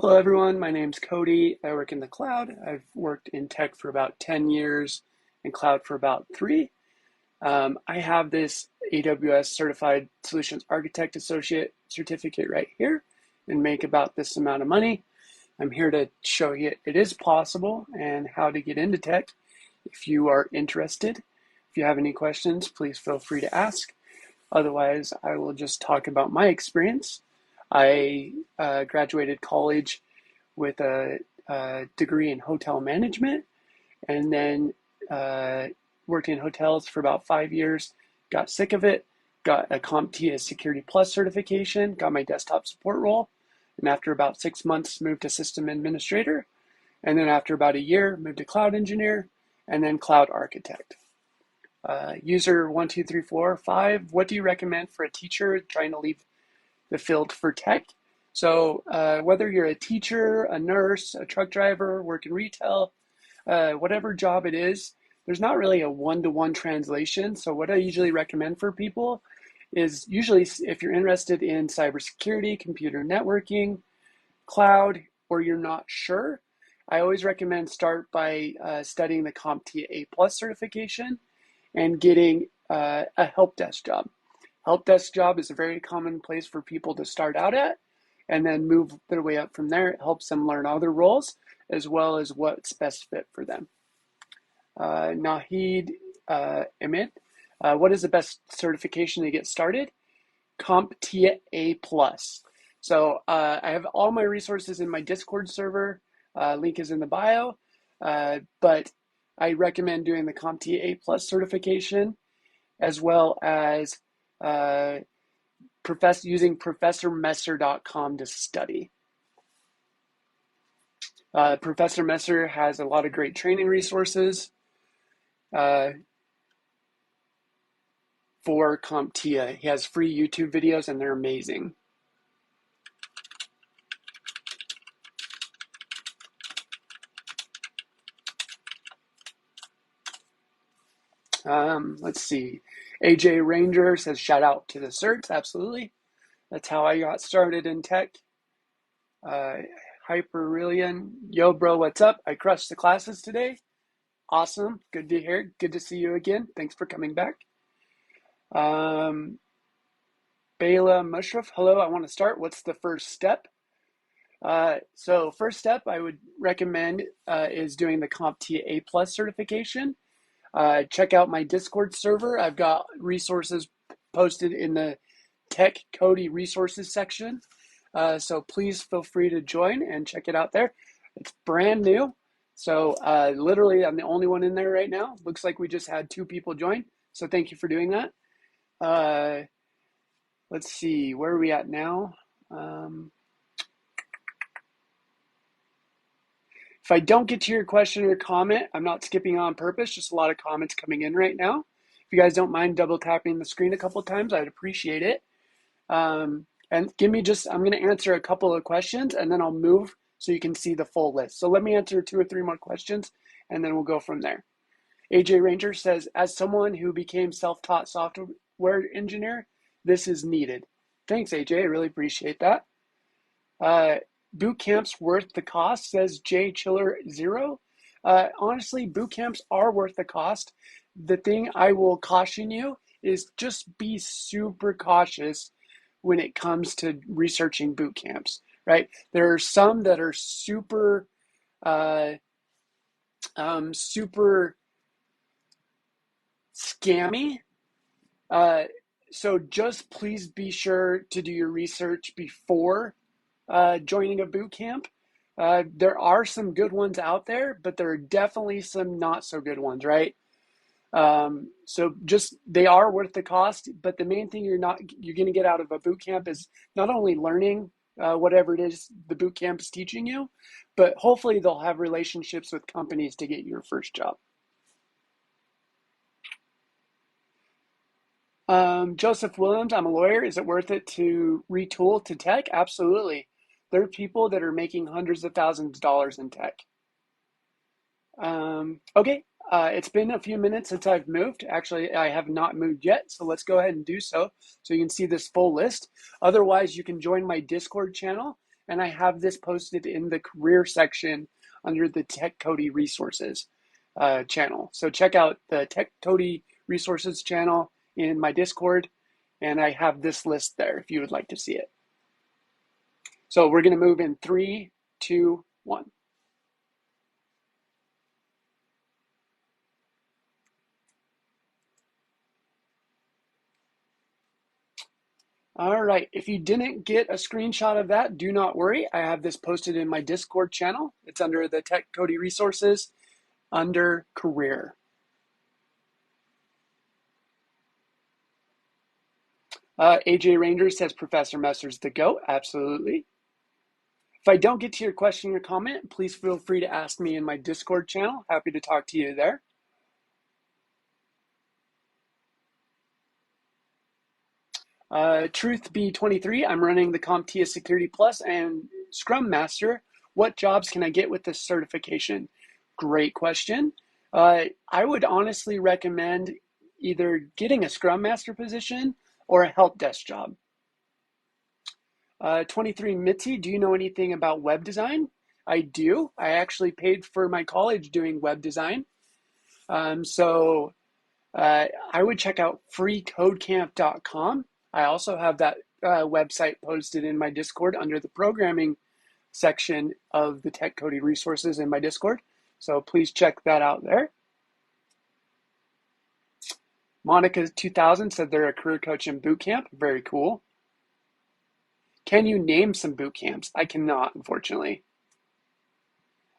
Hello everyone, my name's Cody. I work in the cloud. I've worked in tech for about 10 years and cloud for about 3. I have this AWS Certified Solutions Architect Associate certificate right here and make about this amount of money. I'm here to show you it is possible and how to get into tech if you are interested. If you have any questions, please feel free to ask. Otherwise, I will just talk about my experience. I graduated college with a degree in hotel management and then worked in hotels for about 5 years, got sick of it, got a Comptia Security Plus certification, got my desktop support role, and after about 6 months moved to system administrator, and then after about a year moved to cloud engineer, and then cloud architect. User 12345, what do you recommend for a teacher trying to leave the field for tech? So whether you're a teacher, a nurse, a truck driver, work in retail, whatever job it is, there's not really a one-to-one translation. So what I usually recommend for people is usually if you're interested in cybersecurity, computer networking, cloud, or you're not sure, I always recommend start by studying the Comptia A+ certification and getting a help desk job. Help desk job is a very common place for people to start out at and then move their way up from there. It helps them learn other roles as well as what's best fit for them. Nahid Amit, what is the best certification to get started? Comptia A+. So I have all my resources in my Discord server. Link is in the bio. But I recommend doing the Comptia A+ certification as well as using professormesser.com to study. Professor Messer has a lot of great training resources for Comptia. He has free YouTube videos and they're amazing. Let's see. AJ Ranger says, shout out to the certs. Absolutely. That's how I got started in tech. Hyperillion, yo bro, what's up? I crushed the classes today. Awesome. Good to hear. Good to see you again. Thanks for coming back. Bela Mushraf, hello. I want to start. What's the first step? So first step I would recommend is doing the Comptia A+ certification. Check out my Discord server. I've got resources posted in the Tech Cody resources section. So please feel free to join and check it out there. It's brand new. So literally I'm the only one in there right now. Looks like we just had 2 people join. So thank you for doing that. Let's see, where are we at now? If I don't get to your question or comment, I'm not skipping on purpose, just a lot of comments coming in right now. If you guys don't mind double tapping the screen a couple of times, I'd appreciate it. And give me I'm gonna answer a couple of questions and then I'll move so you can see the full list. So let me answer 2 or 3 more questions and then we'll go from there. AJ Ranger says, as someone who became self-taught software engineer, this is needed. Thanks, AJ, I really appreciate that. Boot camps worth the cost, says J Chiller 0. Honestly, boot camps are worth the cost. The thing I will caution you is just be super cautious when it comes to researching boot camps, right? There are some that are super scammy. So just please be sure to do your research before joining a boot camp. There are some good ones out there, but there are definitely some not so good ones, right? So just they are worth the cost, but the main thing you're going to get out of a boot camp is not only learning whatever it is the boot camp is teaching you, but hopefully they'll have relationships with companies to get your first job. Joseph Williams, I'm a lawyer. Is it worth it to retool to tech? Absolutely. There are people that are making hundreds of thousands of dollars in tech. Okay, it's been a few minutes since I've moved. Actually, I have not moved yet, so let's go ahead and do so you can see this full list. Otherwise, you can join my Discord channel. and I have this posted in the career section under the Tech Cody Resources channel. So check out the Tech Cody Resources channel in my Discord, and I have this list there if you would like to see it. So we're going to move in 3, 2, 1. All right, if you didn't get a screenshot of that, do not worry. I have this posted in my Discord channel. It's under the Tech Cody Resources under Career. AJ Ranger says Professor Messer's the GOAT. Absolutely. If I don't get to your question or comment, please feel free to ask me in my Discord channel. Happy to talk to you there. Truth Be 23, I'm running the Comptia Security Plus and Scrum Master. What jobs can I get with this certification? Great question. I would honestly recommend either getting a Scrum Master position or a help desk job. 23 Mitzi, do you know anything about web design? I do. I actually paid for my college doing web design. So I would check out freecodecamp.com. I also have that website posted in my Discord under the programming section of the Tech Cody resources in my Discord. So please check that out there. Monica 2000 said they're a career coach in boot camp. Very cool. Can you name some boot camps? I cannot, unfortunately.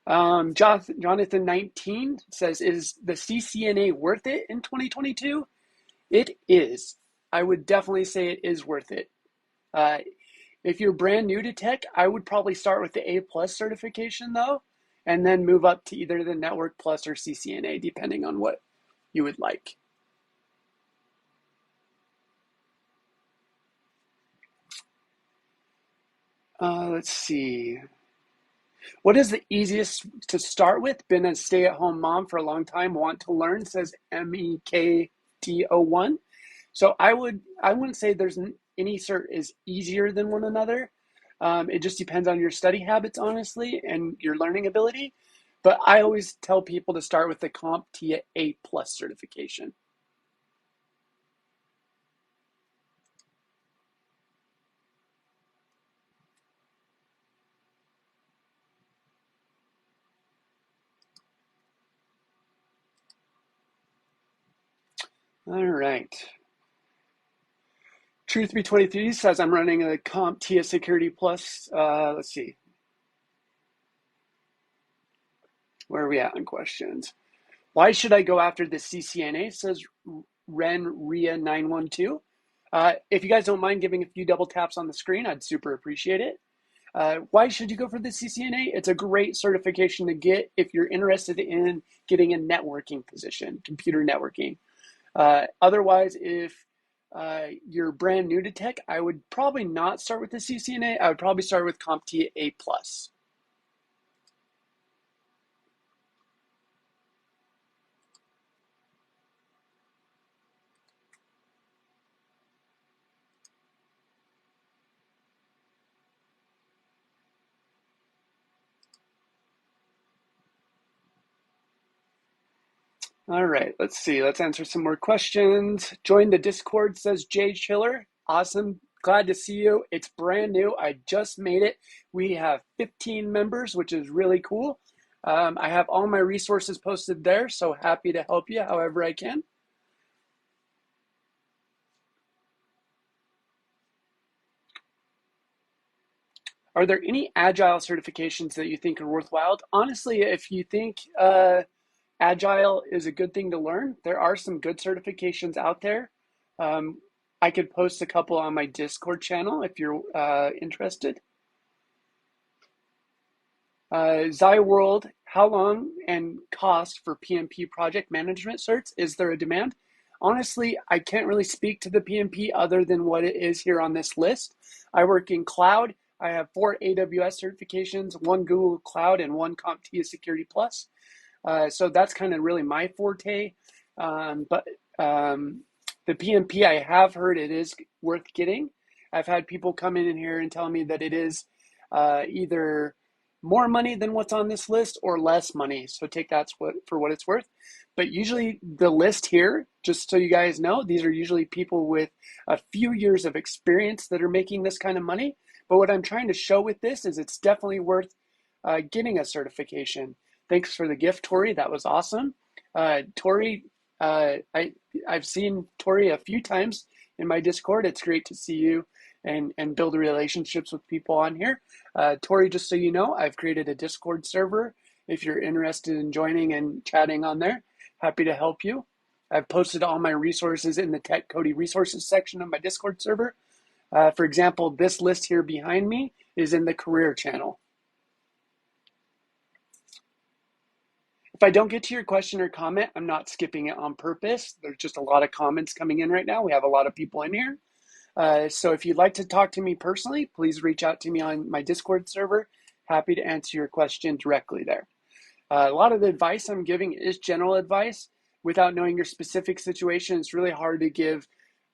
Jonathan 19 says, is the CCNA worth it in 2022? It is. I would definitely say it is worth it. If you're brand new to tech, I would probably start with the A+ certification though, and then move up to either the Network Plus or CCNA, depending on what you would like. Let's see. What is the easiest to start with? Been a stay-at-home mom for a long time, want to learn, says MEKTO1. So I wouldn't say there's any cert is easier than one another. It just depends on your study habits, honestly, and your learning ability. But I always tell people to start with the Comptia A+ certification. All right. Truth Be 23 says I'm running a Comptia Security Plus. Let's see. Where are we at on questions? Why should I go after the CCNA? Says Ren Ria 912. If you guys don't mind giving a few double taps on the screen, I'd super appreciate it. Why should you go for the CCNA? It's a great certification to get if you're interested in getting a networking position, computer networking. Otherwise, if you're brand new to tech, I would probably not start with the CCNA. I would probably start with Comptia A+. All right, let's see. Let's answer some more questions. Join the Discord, says Jay Chiller. Awesome. Glad to see you. It's brand new. I just made it. We have 15 members, which is really cool. I have all my resources posted there, so happy to help you however I can. Are there any Agile certifications that you think are worthwhile? Honestly, if you think Agile is a good thing to learn, there are some good certifications out there. I could post a couple on my Discord channel if you're interested. Zyworld, how long and cost for PMP project management certs? Is there a demand? Honestly, I can't really speak to the PMP other than what it is here on this list. I work in cloud. I have 4 AWS certifications, 1 Google Cloud, and 1 Comptia Security Plus. So that's kind of really my forte. But the PMP, I have heard it is worth getting. I've had people come in here and tell me that it is either more money than what's on this list or less money. So take that for what it's worth. But usually the list here, just so you guys know, these are usually people with a few years of experience that are making this kind of money. But what I'm trying to show with this is it's definitely worth getting a certification. Thanks for the gift, Tori. That was awesome. Tori, I've seen Tori a few times in my Discord. It's great to see you and build relationships with people on here. Tori, just so you know, I've created a Discord server. If you're interested in joining and chatting on there, happy to help you. I've posted all my resources in the Tech Cody resources section of my Discord server. For example, this list here behind me is in the career channel. If I don't get to your question or comment, I'm not skipping it on purpose. There's just a lot of comments coming in right now. We have a lot of people in here. So if you'd like to talk to me personally, please reach out to me on my Discord server. Happy to answer your question directly there. A lot of the advice I'm giving is general advice. Without knowing your specific situation, it's really hard to give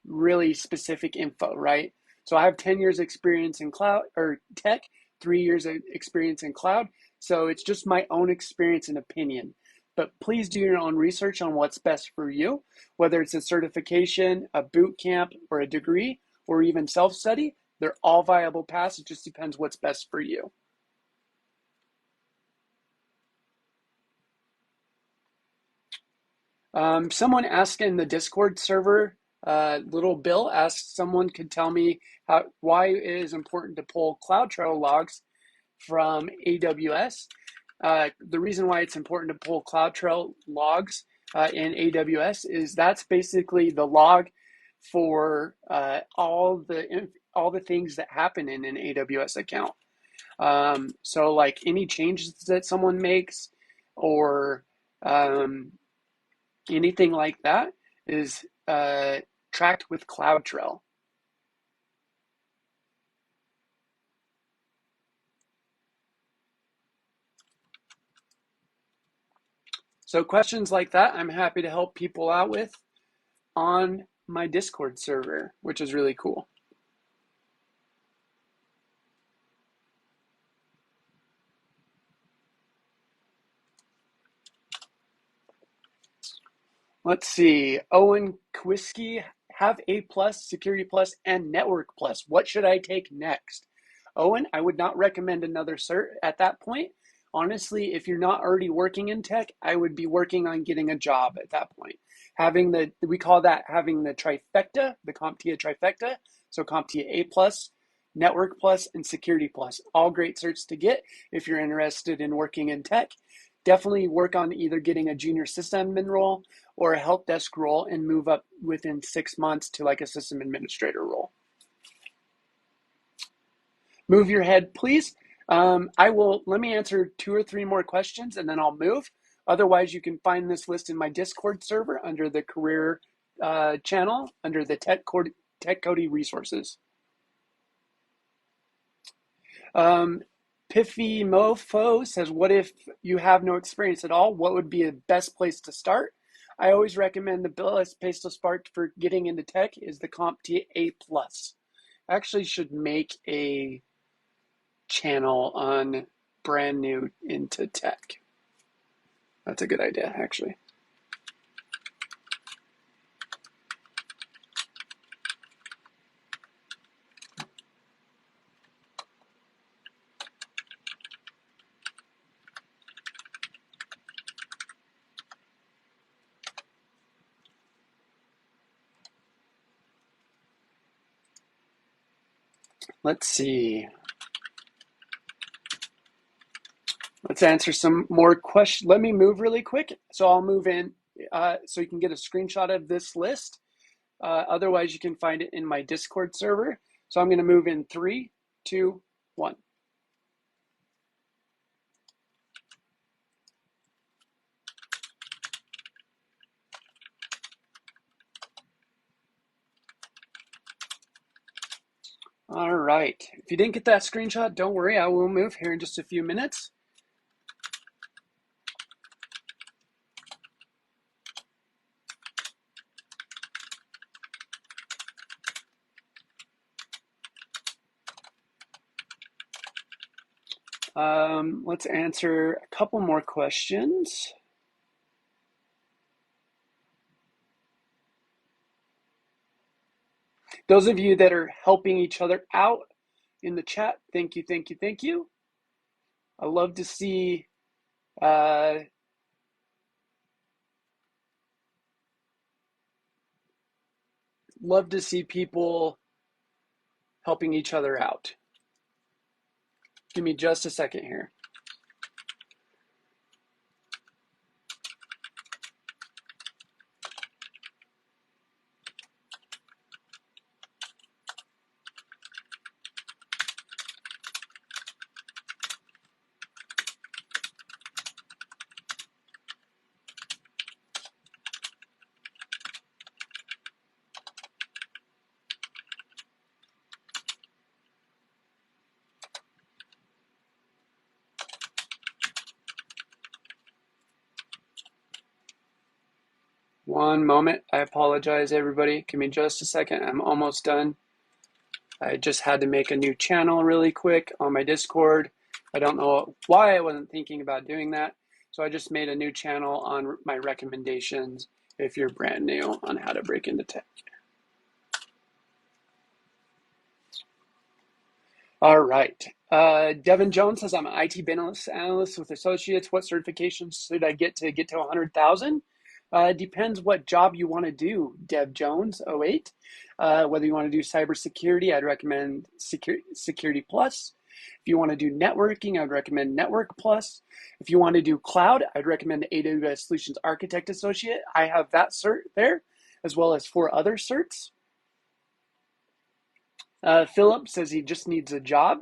really specific info, right? So I have 10 years experience in cloud or tech, 3 years of experience in cloud. So it's just my own experience and opinion. But please do your own research on what's best for you, whether it's a certification, a boot camp, or a degree, or even self-study. They're all viable paths. It just depends what's best for you. Someone asked in the Discord server, Little Bill asked someone could tell me why it is important to pull CloudTrail logs from AWS. The reason why it's important to pull CloudTrail logs in AWS is that's basically the log for all the things that happen in an AWS account. So like any changes that someone makes or anything like that is tracked with CloudTrail. So questions like that, I'm happy to help people out with on my Discord server, which is really cool. Let's see. Owen Kwiski, have A+, Security+, and Network+. What should I take next? Owen, I would not recommend another cert at that point. Honestly, if you're not already working in tech, I would be working on getting a job at that point. We call that having the trifecta, the Comptia trifecta. So Comptia A+, Network+, and Security+. All great certs to get if you're interested in working in tech. Definitely work on either getting a junior system admin role or a help desk role and move up within 6 months to like a system administrator role. Move your head, please. Let me answer 2 or 3 more questions and then I'll move. Otherwise, you can find this list in my Discord server under the career channel, under the Tech Cody resources. Piffy Mofo says, what if you have no experience at all? What would be the best place to start? I always recommend the best place to start for getting into tech is the Comptia A+. I actually should make a channel on brand new into tech. That's a good idea, actually. Let's see. Let's answer some more questions. Let me move really quick. So I'll move in so you can get a screenshot of this list. Otherwise, you can find it in my Discord server. So I'm going to move in 3, 2, 1. All right. If you didn't get that screenshot, don't worry. I will move here in just a few minutes. Let's answer a couple more questions. Those of you that are helping each other out in the chat, thank you, thank you, thank you. I love to see people helping each other out. Give me just a second here. One moment. I apologize, everybody. Give me just a second. I'm almost done. I just had to make a new channel really quick on my Discord. I don't know why I wasn't thinking about doing that. So I just made a new channel on my recommendations if you're brand new on how to break into tech. All right. Devin Jones says, I'm an IT business analyst with associates. What certifications should I get to 100,000? Depends what job you want to do, Dev Jones, 08. Whether you want to do cybersecurity, I'd recommend Security Plus. If you want to do networking, I'd recommend Network Plus. If you want to do cloud, I'd recommend the AWS Solutions Architect Associate. I have that cert there, as well as 4 other certs. Philip says he just needs a job.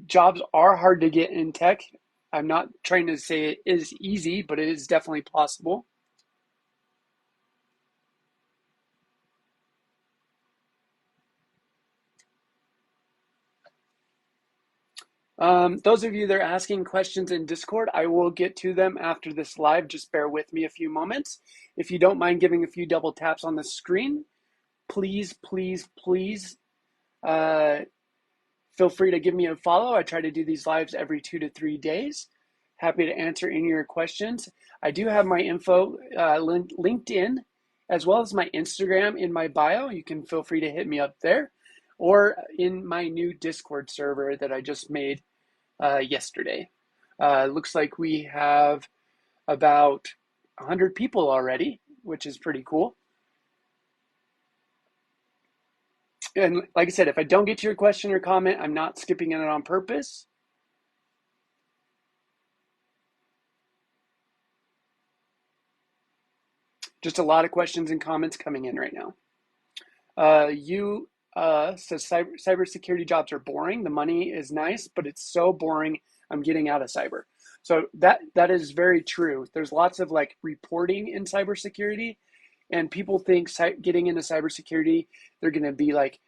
Jobs are hard to get in tech. I'm not trying to say it is easy, but it is definitely possible. Those of you that are asking questions in Discord, I will get to them after this live. Just bear with me a few moments. If you don't mind giving a few double taps on the screen, please, please, please feel free to give me a follow. I try to do these lives every 2 to 3 days. Happy to answer any of your questions. I do have my info LinkedIn as well as my Instagram in my bio. You can feel free to hit me up there or in my new Discord server that I just made yesterday. Looks like we have about 100 people already, which is pretty cool. And like I said, if I don't get to your question or comment, I'm not skipping it on purpose. Just a lot of questions and comments coming in right now. You says cybersecurity jobs are boring. The money is nice, but it's so boring. I'm getting out of cyber. So that is very true. There's lots of like reporting in cybersecurity, and people think getting into cybersecurity, they're going to be like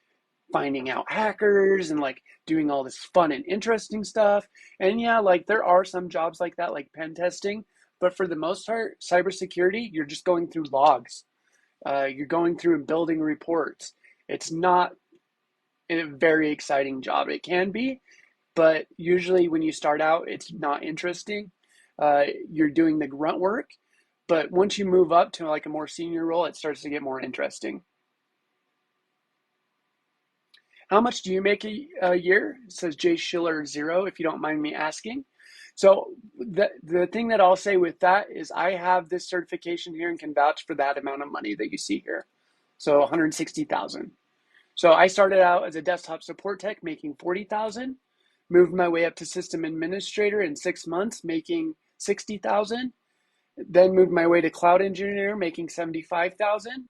finding out hackers and like doing all this fun and interesting stuff. And yeah, like there are some jobs like that, like pen testing. But for the most part, cybersecurity, you're just going through logs. You're going through and building reports. It's not a very exciting job. It can be, but usually when you start out, it's not interesting. You're doing the grunt work, but once you move up to like a more senior role, it starts to get more interesting. How much do you make a year? It says Jay Schiller 0, if you don't mind me asking. So the thing that I'll say with that is I have this certification here and can vouch for that amount of money that you see here. So 160,000. So I started out as a desktop support tech making 40,000, moved my way up to system administrator in 6 months making 60,000, then moved my way to cloud engineer making 75,000,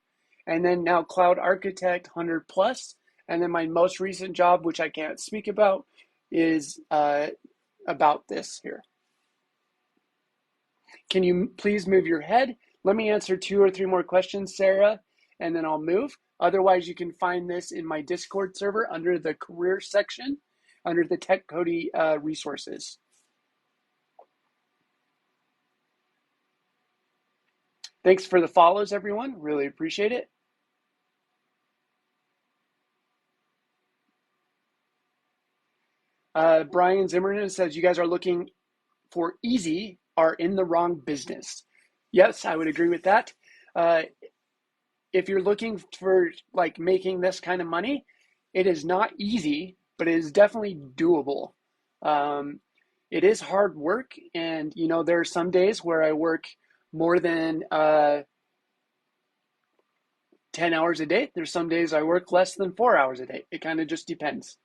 and then now cloud architect 100 plus. And then my most recent job, which I can't speak about, is about this here. Can you please move your head? Let me answer 2 or 3 more questions, Sarah, and then I'll move. Otherwise, you can find this in my Discord server under the career section, under the Tech Cody resources. Thanks for the follows, everyone. Really appreciate it. Brian Zimmerman says, you guys are looking for easy, are in the wrong business. Yes, I would agree with that. If you're looking for like making this kind of money, it is not easy, but it is definitely doable. It is hard work, and there are some days where I work more than 10 hours a day. There's some days I work less than 4 hours a day. It kind of just depends.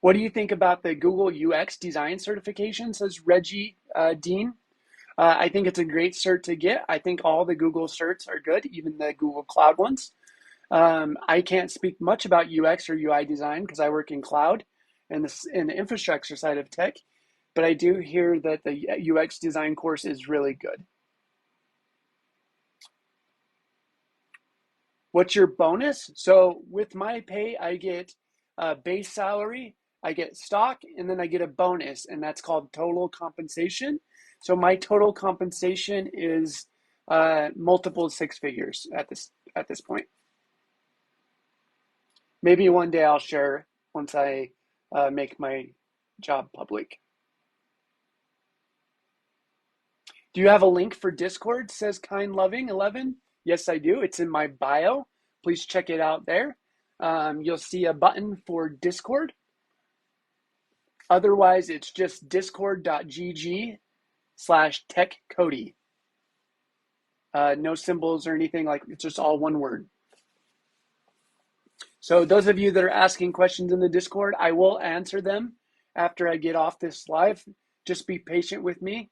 What do you think about the Google UX design certification? Says Reggie Dean. I think it's a great cert to get. I think all the Google certs are good, even the Google Cloud ones. I can't speak much about UX or UI design because I work in cloud and in the infrastructure side of tech, but I do hear that the UX design course is really good. What's your bonus? So with my pay, I get a base salary, I get stock, and then I get a bonus, and that's called total compensation. So my total compensation is multiple six figures at this point. Maybe one day I'll share once I make my job public. Do you have a link for Discord? Says Kind Loving 11. Yes, I do. It's in my bio. Please check it out there. You'll see a button for Discord. Otherwise, it's just discord.gg/techcody. No symbols or anything, like it's just all one word. So those of you that are asking questions in the Discord, I will answer them after I get off this live. Just be patient with me,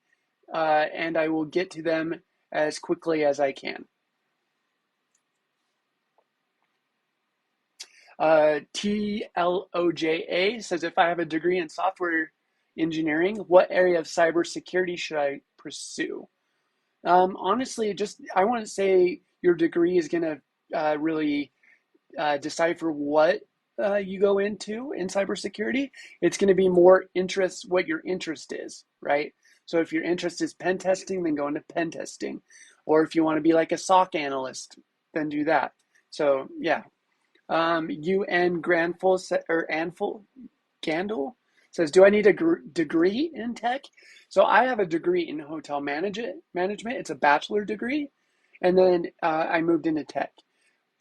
and I will get to them as quickly as I can. TLOJA says, if I have a degree in software engineering, what area of cybersecurity should I pursue? Honestly, I want to say your degree is going to really decipher what you go into in cybersecurity. It's going to be more what your interest is, right? So if your interest is pen testing, then go into pen testing. Or if you want to be like a SOC analyst, then do that. So yeah. UN Granful or Anful Gandul says, do I need a degree in tech? So I have a degree in hotel management. It's a bachelor degree. And then I moved into tech.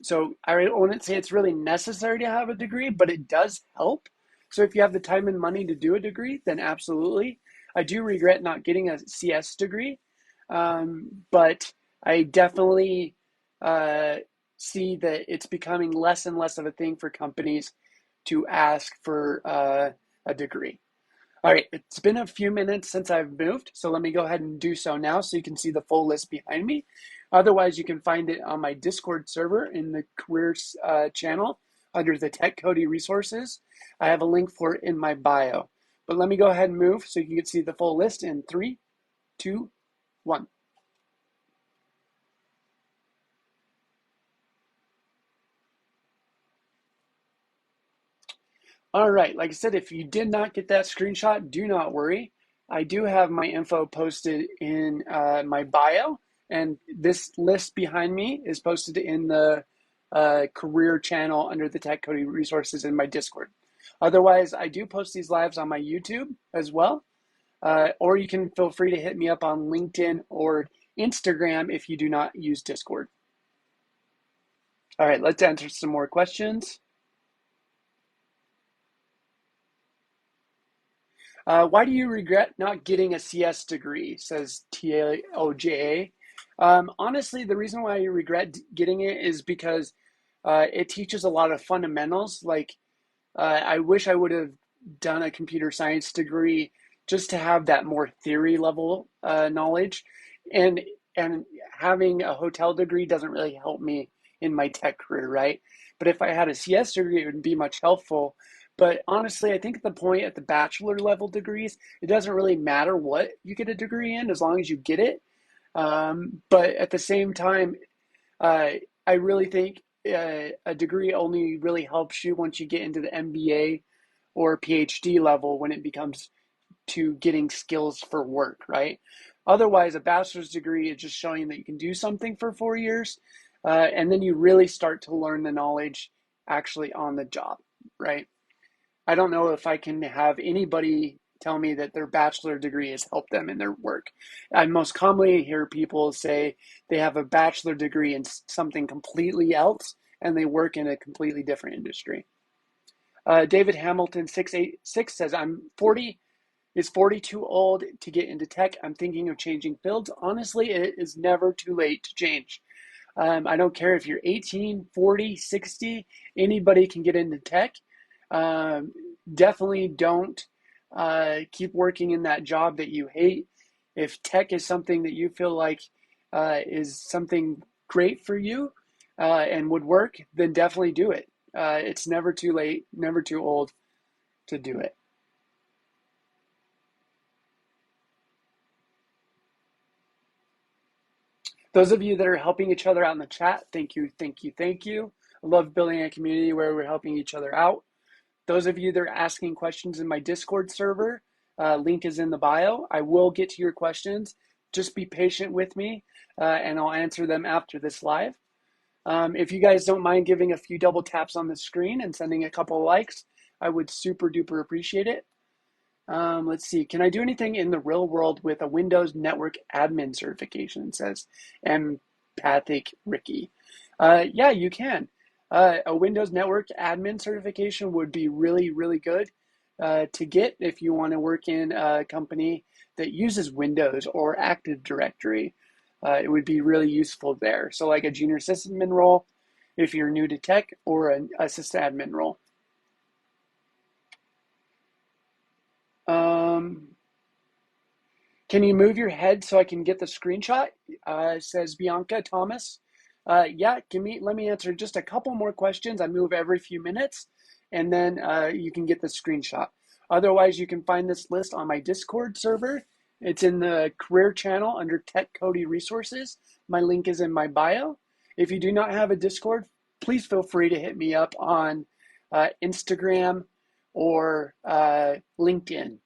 So I wouldn't say it's really necessary to have a degree, but it does help. So if you have the time and money to do a degree, then absolutely. I do regret not getting a CS degree, but I definitely see that it's becoming less and less of a thing for companies to ask for a degree. All right, it's been a few minutes since I've moved, so let me go ahead and do so now so you can see the full list behind me. Otherwise, you can find it on my Discord server in the careers channel under the Tech Cody resources. I have a link for it in my bio. But let me go ahead and move so you can see the full list in 3, 2, 1. All right, like I said, if you did not get that screenshot, do not worry. I do have my info posted in my bio, and this list behind me is posted in the career channel under the Tech Cody resources in my Discord. Otherwise, I do post these lives on my YouTube as well, or you can feel free to hit me up on LinkedIn or Instagram if you do not use Discord. All right, let's answer some more questions. Why do you regret not getting a CS degree? Says TAOJA. Honestly, the reason why I regret getting it is because it teaches a lot of fundamentals. Like, I wish I would have done a computer science degree just to have that more theory level knowledge. And having a hotel degree doesn't really help me in my tech career, right? But if I had a CS degree, it would be much helpful. But honestly, I think at the point at the bachelor level degrees, it doesn't really matter what you get a degree in as long as you get it. But at the same time, I really think a degree only really helps you once you get into the MBA or PhD level when it becomes to getting skills for work, right? Otherwise, a bachelor's degree is just showing that you can do something for 4 years, and then you really start to learn the knowledge actually on the job, right? I don't know if I can have anybody tell me that their bachelor degree has helped them in their work. I most commonly hear people say they have a bachelor degree in something completely else and they work in a completely different industry. David Hamilton 686 says, I'm 40. Is 40 too old to get into tech? I'm thinking of changing fields. Honestly, it is never too late to change. I don't care if you're 18, 40, 60, anybody can get into tech. Um, Definitely don't keep working in that job that you hate. If tech is something that you feel like is something great for you and would work, then definitely do it. It's never too late, never too old to do it. Those of you that are helping each other out in the chat, thank you, thank you, thank you. I love building a community where we're helping each other out. Those of you that are asking questions in my Discord server, link is in the bio. I will get to your questions. Just be patient with me, and I'll answer them after this live. If you guys don't mind giving a few double taps on the screen and sending a couple of likes, I would super duper appreciate it. Let's see. Can I do anything in the real world with a Windows Network admin certification? Says Empathic Ricky. Yeah, you can. A Windows Network admin certification would be really, really good to get if you want to work in a company that uses Windows or Active Directory. It would be really useful there. So, like a junior sysadmin role if you're new to tech, or a sysadmin role. Um, Can you move your head so I can get the screenshot? Says Bianca Thomas. Yeah, let me answer just a couple more questions. I move every few minutes, and then you can get the screenshot. Otherwise, you can find this list on my Discord server. It's in the career channel under Tech Cody Resources. My link is in my bio. If you do not have a Discord, please feel free to hit me up on Instagram or LinkedIn.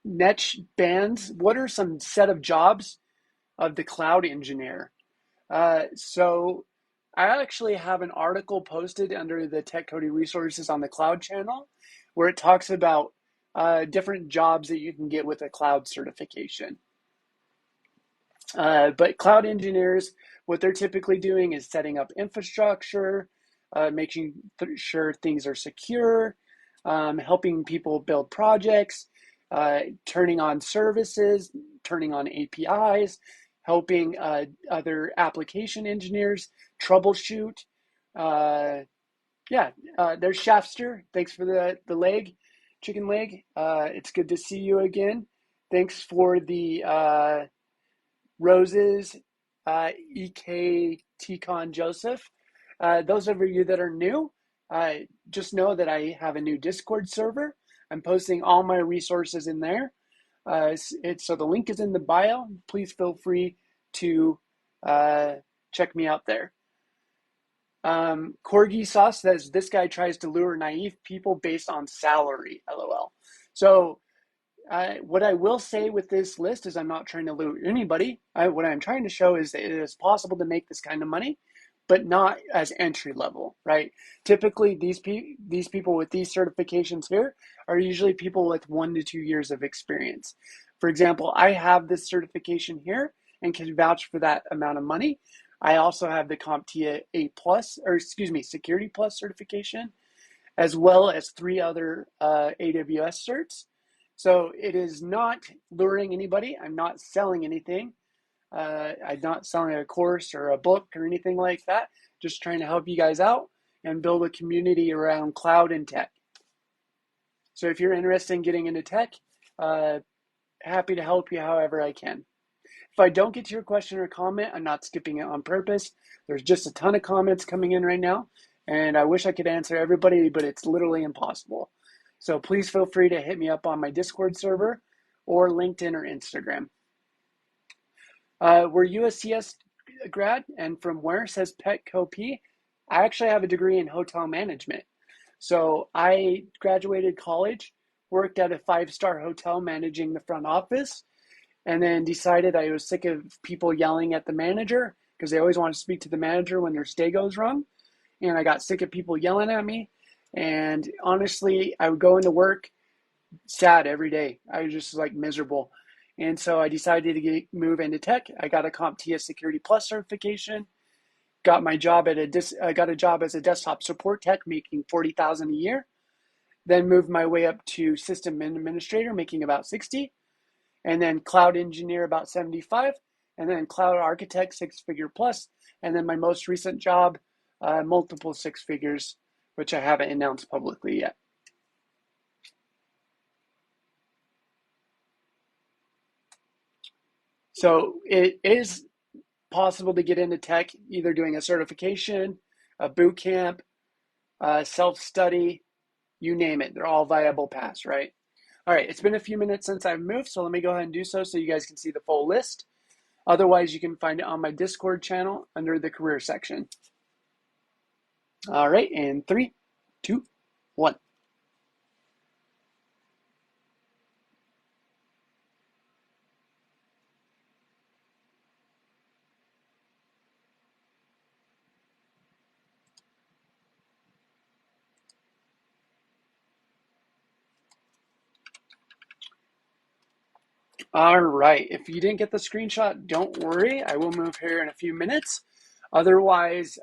Niche bands, what are some set of jobs of the cloud engineer? So I actually have an article posted under the Tech Cody Resources on the Cloud channel where it talks about different jobs that you can get with a cloud certification. But cloud engineers, what they're typically doing is setting up infrastructure, making sure things are secure, helping people build projects, turning on services, turning on APIs, helping other application engineers troubleshoot. Yeah, there's Shafster. Thanks for the leg, chicken leg. It's good to see you again. Thanks for the roses, EK Tcon Joseph. Those of you that are new, just know that I have a new Discord server. I'm posting all my resources in there. So the link is in the bio. Please feel free to check me out there. Corgi Sauce says this guy tries to lure naive people based on salary. LOL. So what I will say with this list is I'm not trying to lure anybody. What I'm trying to show is that it is possible to make this kind of money, but not as entry level, right? Typically, these people with these certifications here are usually people with 1 to 2 years of experience. For example, I have this certification here and can vouch for that amount of money. I also have the Comptia Security Plus certification, as well as 3 other AWS certs. So it is not luring anybody. I'm not selling anything. I'm not selling a course or a book or anything like that. Just trying to help you guys out and build a community around cloud and tech. So if you're interested in getting into tech, happy to help you however I can. If I don't get to your question or comment, I'm not skipping it on purpose. There's just a ton of comments coming in right now, and I wish I could answer everybody, but it's literally impossible. So please feel free to hit me up on my Discord server or LinkedIn or Instagram. Were you a CS grad, and from where? Says Petco P. I actually have a degree in hotel management. So I graduated college, worked at a 5-star hotel managing the front office, and then decided I was sick of people yelling at the manager, because they always want to speak to the manager when their stay goes wrong. And I got sick of people yelling at me. And honestly, I would go into work sad every day. I was just like miserable. And so I decided to move into tech. I got a Comptia Security Plus certification. Got my job I got a job as a desktop support tech, making 40,000 a year. Then moved my way up to system administrator, making about 60, and then cloud engineer about 75, and then cloud architect 6-figure plus, and then my most recent job, multiple 6 figures, which I haven't announced publicly yet. So it is possible to get into tech either doing a certification, a boot camp, self-study, you name it. They're all viable paths, right? All right, it's been a few minutes since I've moved, so let me go ahead and do so you guys can see the full list. Otherwise, you can find it on my Discord channel under the career section. All right, in 3, 2, 1. All right, if you didn't get the screenshot, don't worry. I will move here in a few minutes. Otherwise,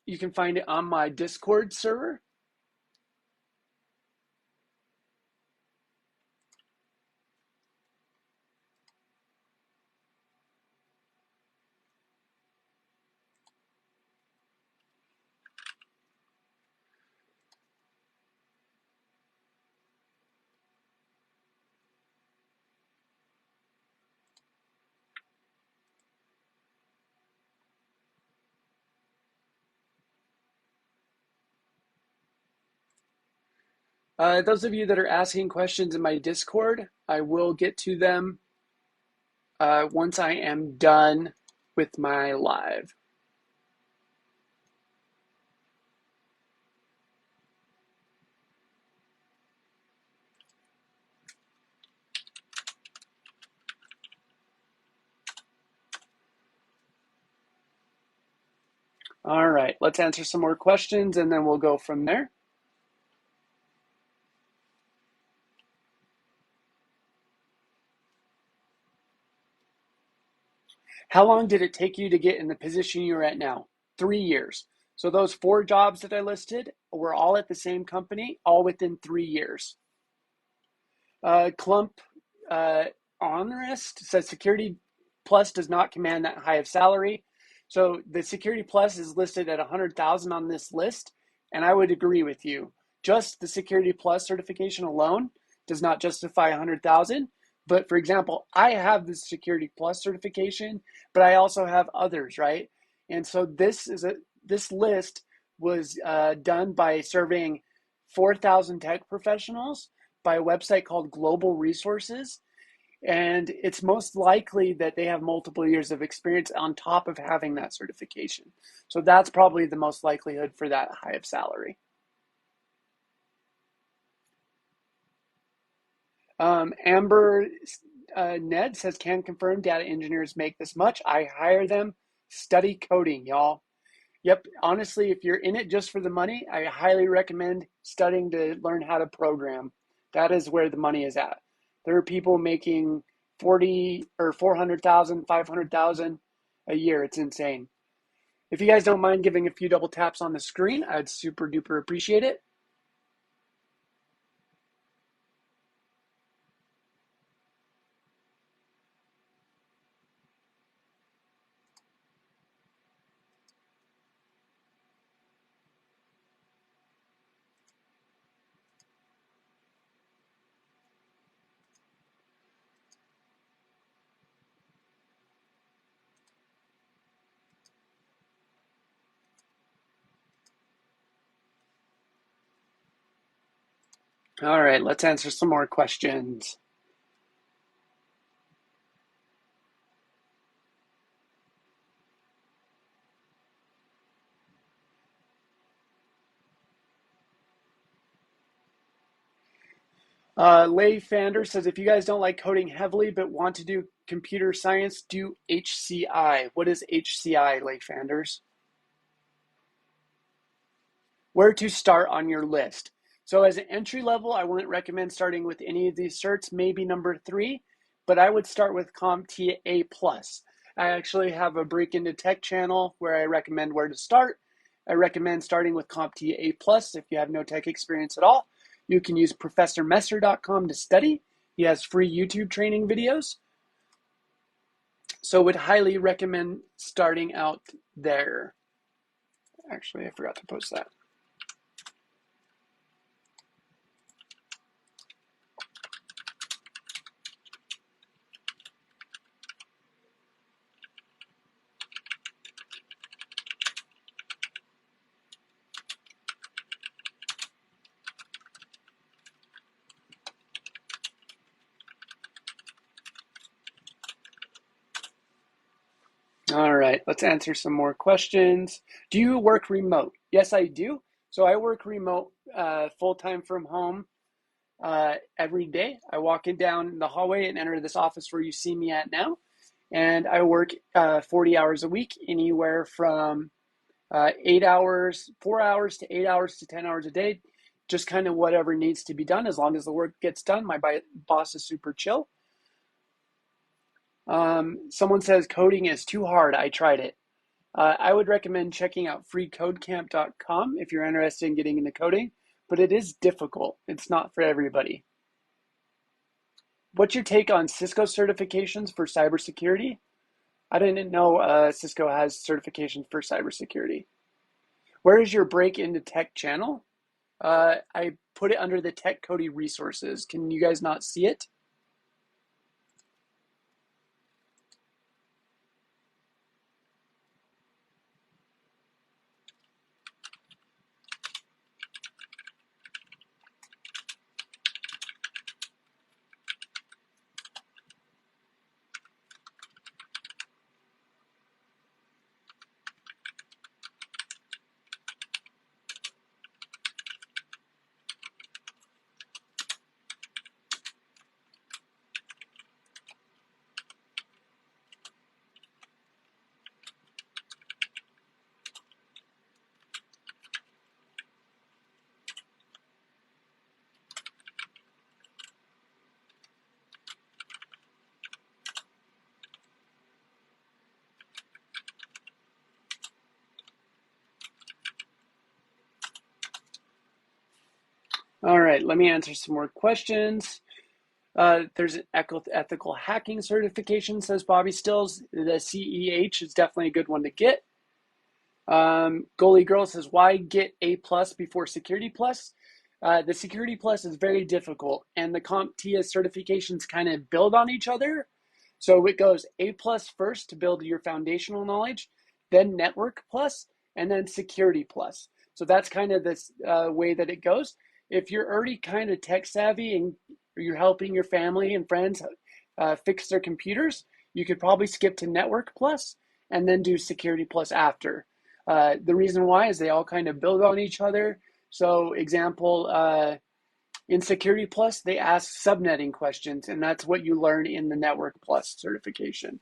you can find it on my Discord server. Those of you that are asking questions in my Discord, I will get to them once I am done with my live. All right, let's answer some more questions and then we'll go from there. How long did it take you to get in the position you're at now? 3 years. So those 4 jobs that I listed were all at the same company, all within 3 years. Clump Honest says Security Plus does not command that high of salary. So the Security Plus is listed at 100,000 on this list, and I would agree with you. Just the Security Plus certification alone does not justify 100,000. But for example, I have the Security Plus certification, but I also have others, right? And so this list was done by surveying 4,000 tech professionals by a website called Global Resources. And it's most likely that they have multiple years of experience on top of having that certification. So that's probably the most likelihood for that high of salary. Amber Ned says, can confirm data engineers make this much. I hire them. Study coding, y'all. Yep, honestly, if you're in it just for the money, I highly recommend studying to learn how to program. That is where the money is at. There are people making 40 or 400,000, 500,000 a year. It's insane. If you guys don't mind giving a few double taps on the screen, I'd super duper appreciate it. All right, let's answer some more questions. Leigh Fander says, if you guys don't like coding heavily but want to do computer science, do HCI. What is HCI, Leigh Fanders? Where to start on your list. So as an entry level, I wouldn't recommend starting with any of these certs, maybe number 3, but I would start with Comptia A+. I actually have a Break Into Tech channel where I recommend where to start. I recommend starting with Comptia A+. If you have no tech experience at all, you can use ProfessorMesser.com to study. He has free YouTube training videos. So would highly recommend starting out there. Actually, I forgot to post that. All right, let's answer some more questions. Do you work remote? Yes, I do. So I work remote full-time from home every day. I walk in down the hallway and enter this office where you see me at now. And I work 40 hours a week, anywhere from 8 hours, 4 hours to 8 hours to 10 hours a day. Just kind of whatever needs to be done. As long as the work gets done, my boss is super chill. Someone says coding is too hard. I tried it. I would recommend checking out freecodecamp.com if you're interested in getting into coding, but it is difficult. It's not for everybody. What's your take on Cisco certifications for cybersecurity? I didn't know Cisco has certifications for cybersecurity. Where is your Break Into Tech channel? I put it under the Tech Cody resources. Can you guys not see it? All right, let me answer some more questions. There's an ethical hacking certification, says Bobby Stills. The CEH is definitely a good one to get. Goalie Girl says, why get A plus before Security Plus? The Security Plus is very difficult, and the CompTIA certifications kind of build on each other. So it goes A plus first to build your foundational knowledge, then Network Plus, and then Security Plus. So that's kind of this way that it goes. If you're already kind of tech savvy and you're helping your family and friends fix their computers, you could probably skip to Network Plus and then do Security Plus after. The reason why is they all kind of build on each other. So example, in Security Plus, they ask subnetting questions, and that's what you learn in the Network Plus certification.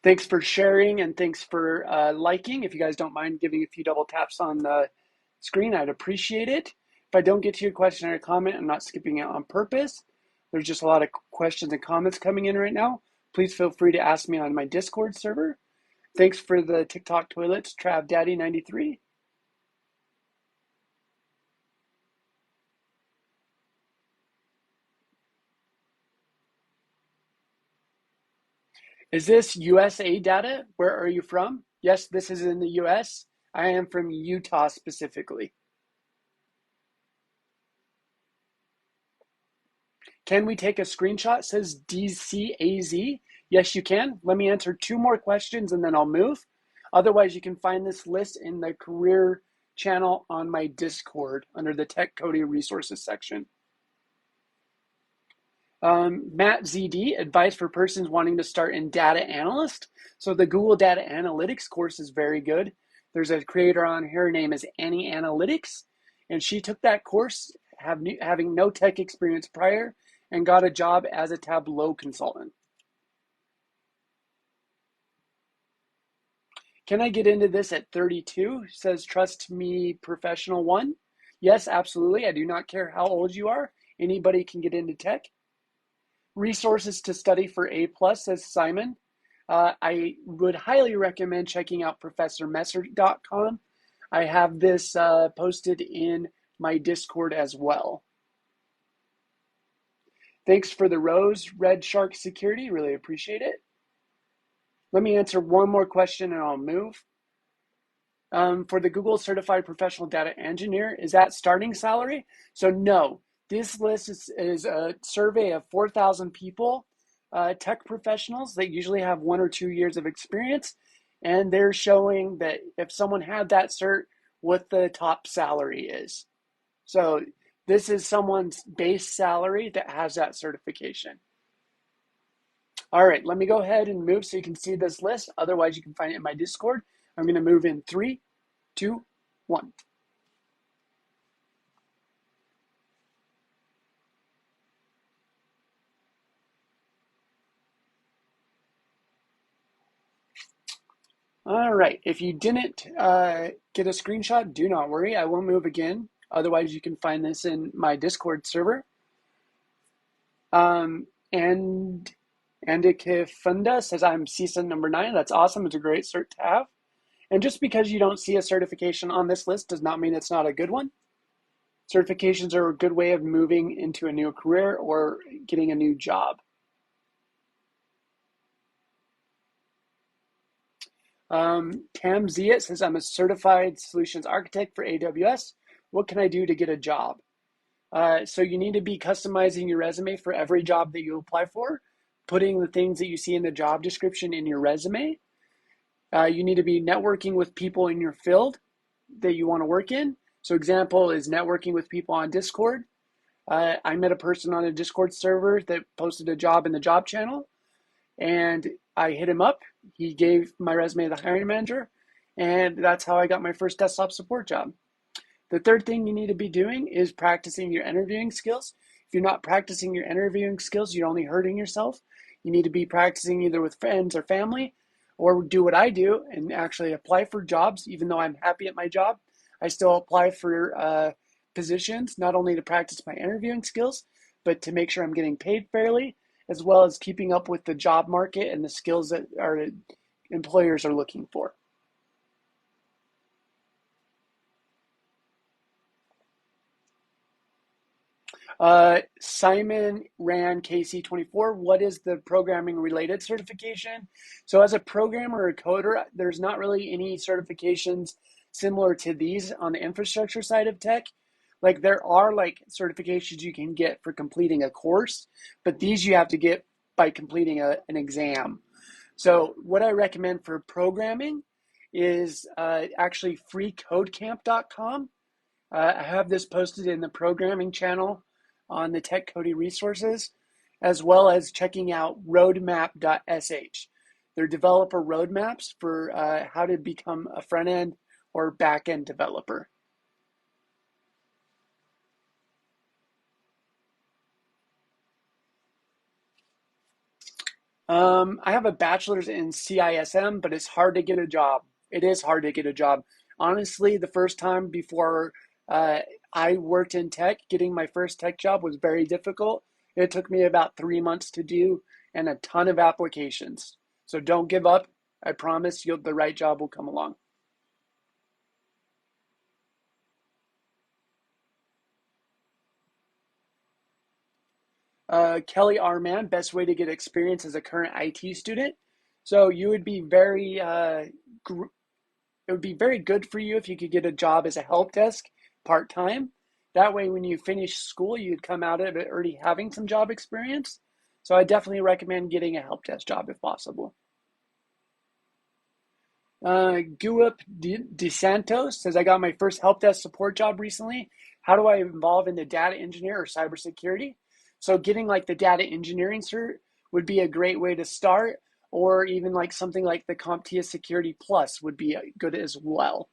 Thanks for sharing and thanks for liking. If you guys don't mind giving a few double taps on the screen, I'd appreciate it. If I don't get to your question or comment, I'm not skipping it on purpose. There's just a lot of questions and comments coming in right now. Please feel free to ask me on my Discord server. Thanks for the TikTok toilets, Trav Daddy 93. Is this USA data? Where are you from? Yes, this is in the US. I am from Utah specifically. Can we take a screenshot? Says DCAZ. Yes, you can. Let me answer 2 more questions and then I'll move. Otherwise, you can find this list in the career channel on my Discord under the Tech Cody resources section. Matt ZD, advice for persons wanting to start in data analyst. So the Google Data Analytics course is very good. There's a creator on here, her name is Annie Analytics, and she took that course having no tech experience prior and got a job as a Tableau consultant. Can I get into this at 32? Says, trust me, professional one. Yes, absolutely. I do not care how old you are. Anybody can get into tech. Resources to study for A+, says Simon. I would highly recommend checking out professormesser.com. I have this posted in my Discord as well. Thanks for the rose, Red Shark Security. Really appreciate it. Let me answer one more question and I'll move. For the Google Certified Professional Data Engineer, is that starting salary? So no, this list is a survey of 4,000 people, tech professionals that usually have 1 or 2 years of experience, and they're showing that if someone had that cert, what the top salary is. So this is someone's base salary that has that certification. All right, let me go ahead and move so you can see this list. Otherwise, you can find it in my Discord. I'm going to move in 3, 2, 1. All right, if you didn't get a screenshot, do not worry. I will move again. Otherwise, you can find this in my Discord server. And Andikifunda says, I'm CISA number 9. That's awesome. It's a great cert to have. And just because you don't see a certification on this list does not mean it's not a good one. Certifications are a good way of moving into a new career or getting a new job. Tam Ziet says, I'm a certified solutions architect for AWS. What can I do to get a job? So you need to be customizing your resume for every job that you apply for, putting the things that you see in the job description in your resume. You need to be networking with people in your field that you want to work in. So example is networking with people on Discord. I met a person on a Discord server that posted a job in the job channel, and I hit him up. He gave my resume to the hiring manager, and that's how I got my first desktop support job. The third thing you need to be doing is practicing your interviewing skills. If you're not practicing your interviewing skills, you're only hurting yourself. You need to be practicing either with friends or family, or do what I do and actually apply for jobs. Even though I'm happy at my job, I still apply for positions, not only to practice my interviewing skills, but to make sure I'm getting paid fairly, as well as keeping up with the job market and the skills that our employers are looking for. Simon ran KC24. What is the programming related certification? So as a programmer or coder, there's not really any certifications similar to these on the infrastructure side of tech. Like there are like certifications you can get for completing a course, but these you have to get by completing an exam. So what I recommend for programming is actually freecodecamp.com. I have this posted in the programming channel on the Tech Cody resources, as well as checking out roadmap.sh. They're developer roadmaps for how to become a front-end or back-end developer. I have a bachelor's in CISM, but it's hard to get a job. It is hard to get a job. Honestly, the first time before I worked in tech, getting my first tech job was very difficult. It took me about 3 months to do and a ton of applications. So don't give up. I promise the right job will come along. Kelly Arman, best way to get experience as a current IT student. So you would be it would be very good for you if you could get a job as a help desk part-time. That way, when you finish school, you'd come out of it already having some job experience. So I definitely recommend getting a help desk job if possible. Guap DeSantos says, I got my first help desk support job recently. How do I involve in the data engineer or cybersecurity? So getting like the data engineering cert would be a great way to start. or even like something like the Comptia Security Plus would be good as well.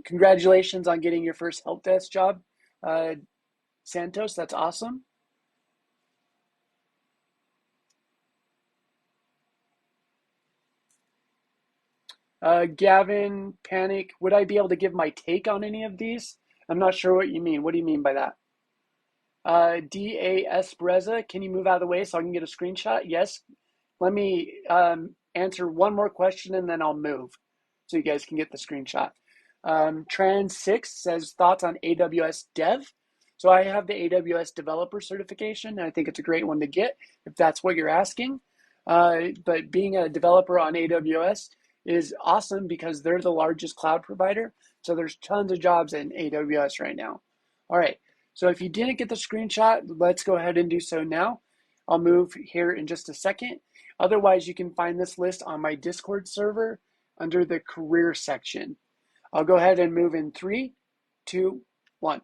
Congratulations on getting your first help desk job, Santos. That's awesome. Gavin, Panic, would I be able to give my take on any of these? I'm not sure what you mean. What do you mean by that? DAS Breza, can you move out of the way so I can get a screenshot? Yes. Let me answer one more question and then I'll move so you guys can get the screenshot. Trans6 says thoughts on AWS Dev. So I have the AWS Developer Certification, and I think it's a great one to get if that's what you're asking. But being a developer on AWS is awesome because they're the largest cloud provider. So there's tons of jobs in AWS right now. All right. So if you didn't get the screenshot, let's go ahead and do so now. I'll move here in just a second. Otherwise, you can find this list on my Discord server under the career section. I'll go ahead and move in 3, 2, 1.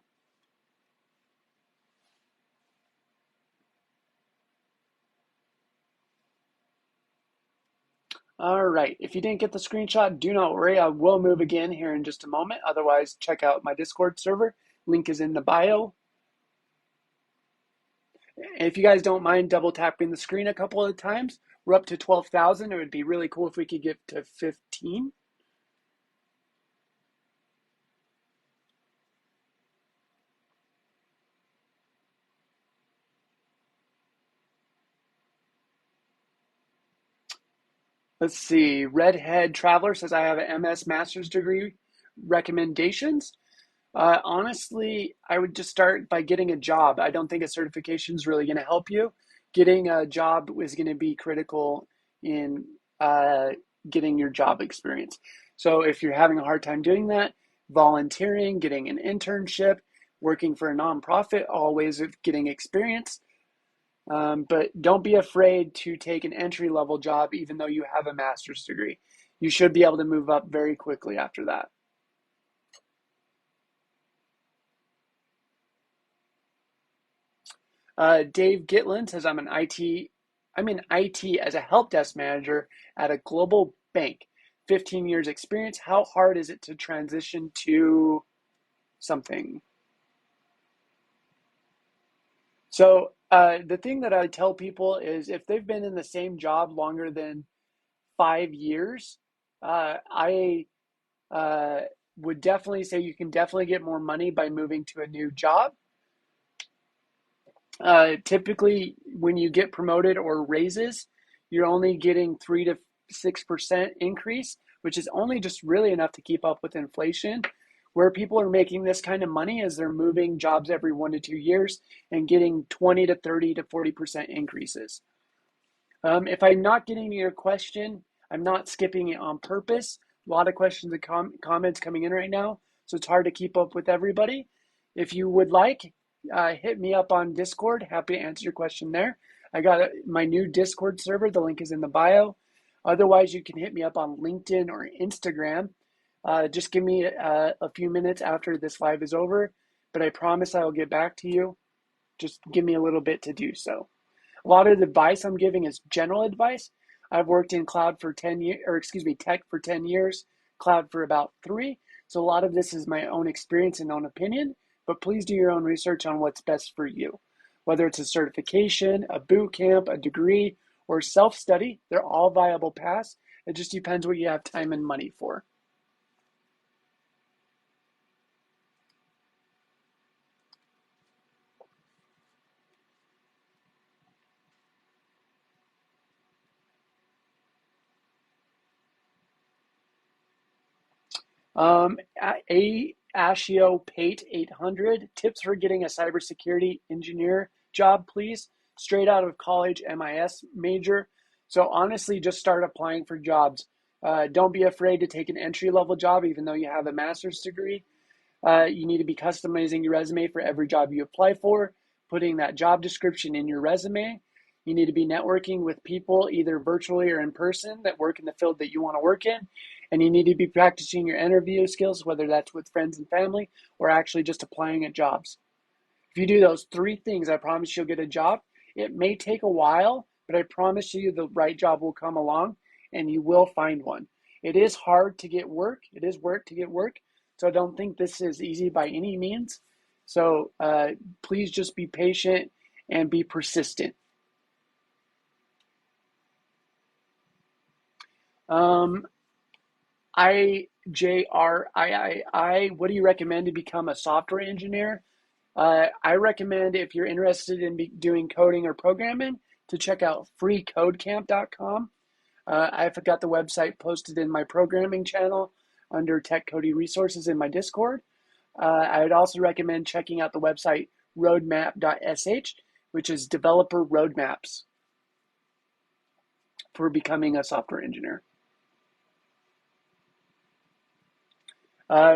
All right, if you didn't get the screenshot, do not worry. I will move again here in just a moment. Otherwise, check out my Discord server. Link is in the bio. If you guys don't mind double tapping the screen a couple of times, we're up to 12,000. It would be really cool if we could get to 15. Let's see. Redhead Traveler says I have an MS master's degree. Recommendations? Honestly, I would just start by getting a job. I don't think a certification is really going to help you. Getting a job is going to be critical in getting your job experience. So if you're having a hard time doing that, volunteering, getting an internship, working for a nonprofit, all ways of getting experience. But don't be afraid to take an entry level job, even though you have a master's degree. You should be able to move up very quickly after that. Dave Gitlin says I'm in IT as a help desk manager at a global bank. 15 years experience. How hard is it to transition to something? So the thing that I tell people is if they've been in the same job longer than 5 years, I would definitely say you can definitely get more money by moving to a new job. Typically, when you get promoted or raises, you're only getting 3 to 6% increase, which is only just really enough to keep up with inflation. Where people are making this kind of money is they're moving jobs every 1 to 2 years and getting 20 to 30 to 40% increases. If I'm not getting to your question, I'm not skipping it on purpose. A lot of questions and comments coming in right now, so it's hard to keep up with everybody. If you would like, hit me up on Discord. Happy to answer your question there. I got my new Discord server. The link is in the bio. Otherwise, you can hit me up on LinkedIn or Instagram. Just give me a few minutes after this live is over, but I promise I will get back to you. Just give me a little bit to do so. A lot of the advice I'm giving is general advice. I've worked in cloud for 10 years, or excuse me, tech for 10 years, cloud for about 3. So a lot of this is my own experience and own opinion, but please do your own research on what's best for you. Whether it's a certification, a boot camp, a degree, or self-study, they're all viable paths. It just depends what you have time and money for. Ashio Pate 800 tips for getting a cybersecurity engineer job, please. Straight out of college, MIS major. So honestly, just start applying for jobs. Don't be afraid to take an entry level job, even though you have a master's degree. You need to be customizing your resume for every job you apply for, putting that job description in your resume. You need to be networking with people, either virtually or in person, that work in the field that you want to work in. And you need to be practicing your interview skills, whether that's with friends and family or actually just applying at jobs. If you do those 3 things, I promise you'll get a job. It may take a while, but I promise you the right job will come along and you will find one. It is hard to get work. It is work to get work. So I don't think this is easy by any means. So please just be patient and be persistent. IJRII, what do you recommend to become a software engineer? I recommend, if you're interested in doing coding or programming, to check out freecodecamp.com. I've got the website posted in my programming channel under Tech Cody Resources in my Discord. I would also recommend checking out the website roadmap.sh, which is developer roadmaps for becoming a software engineer.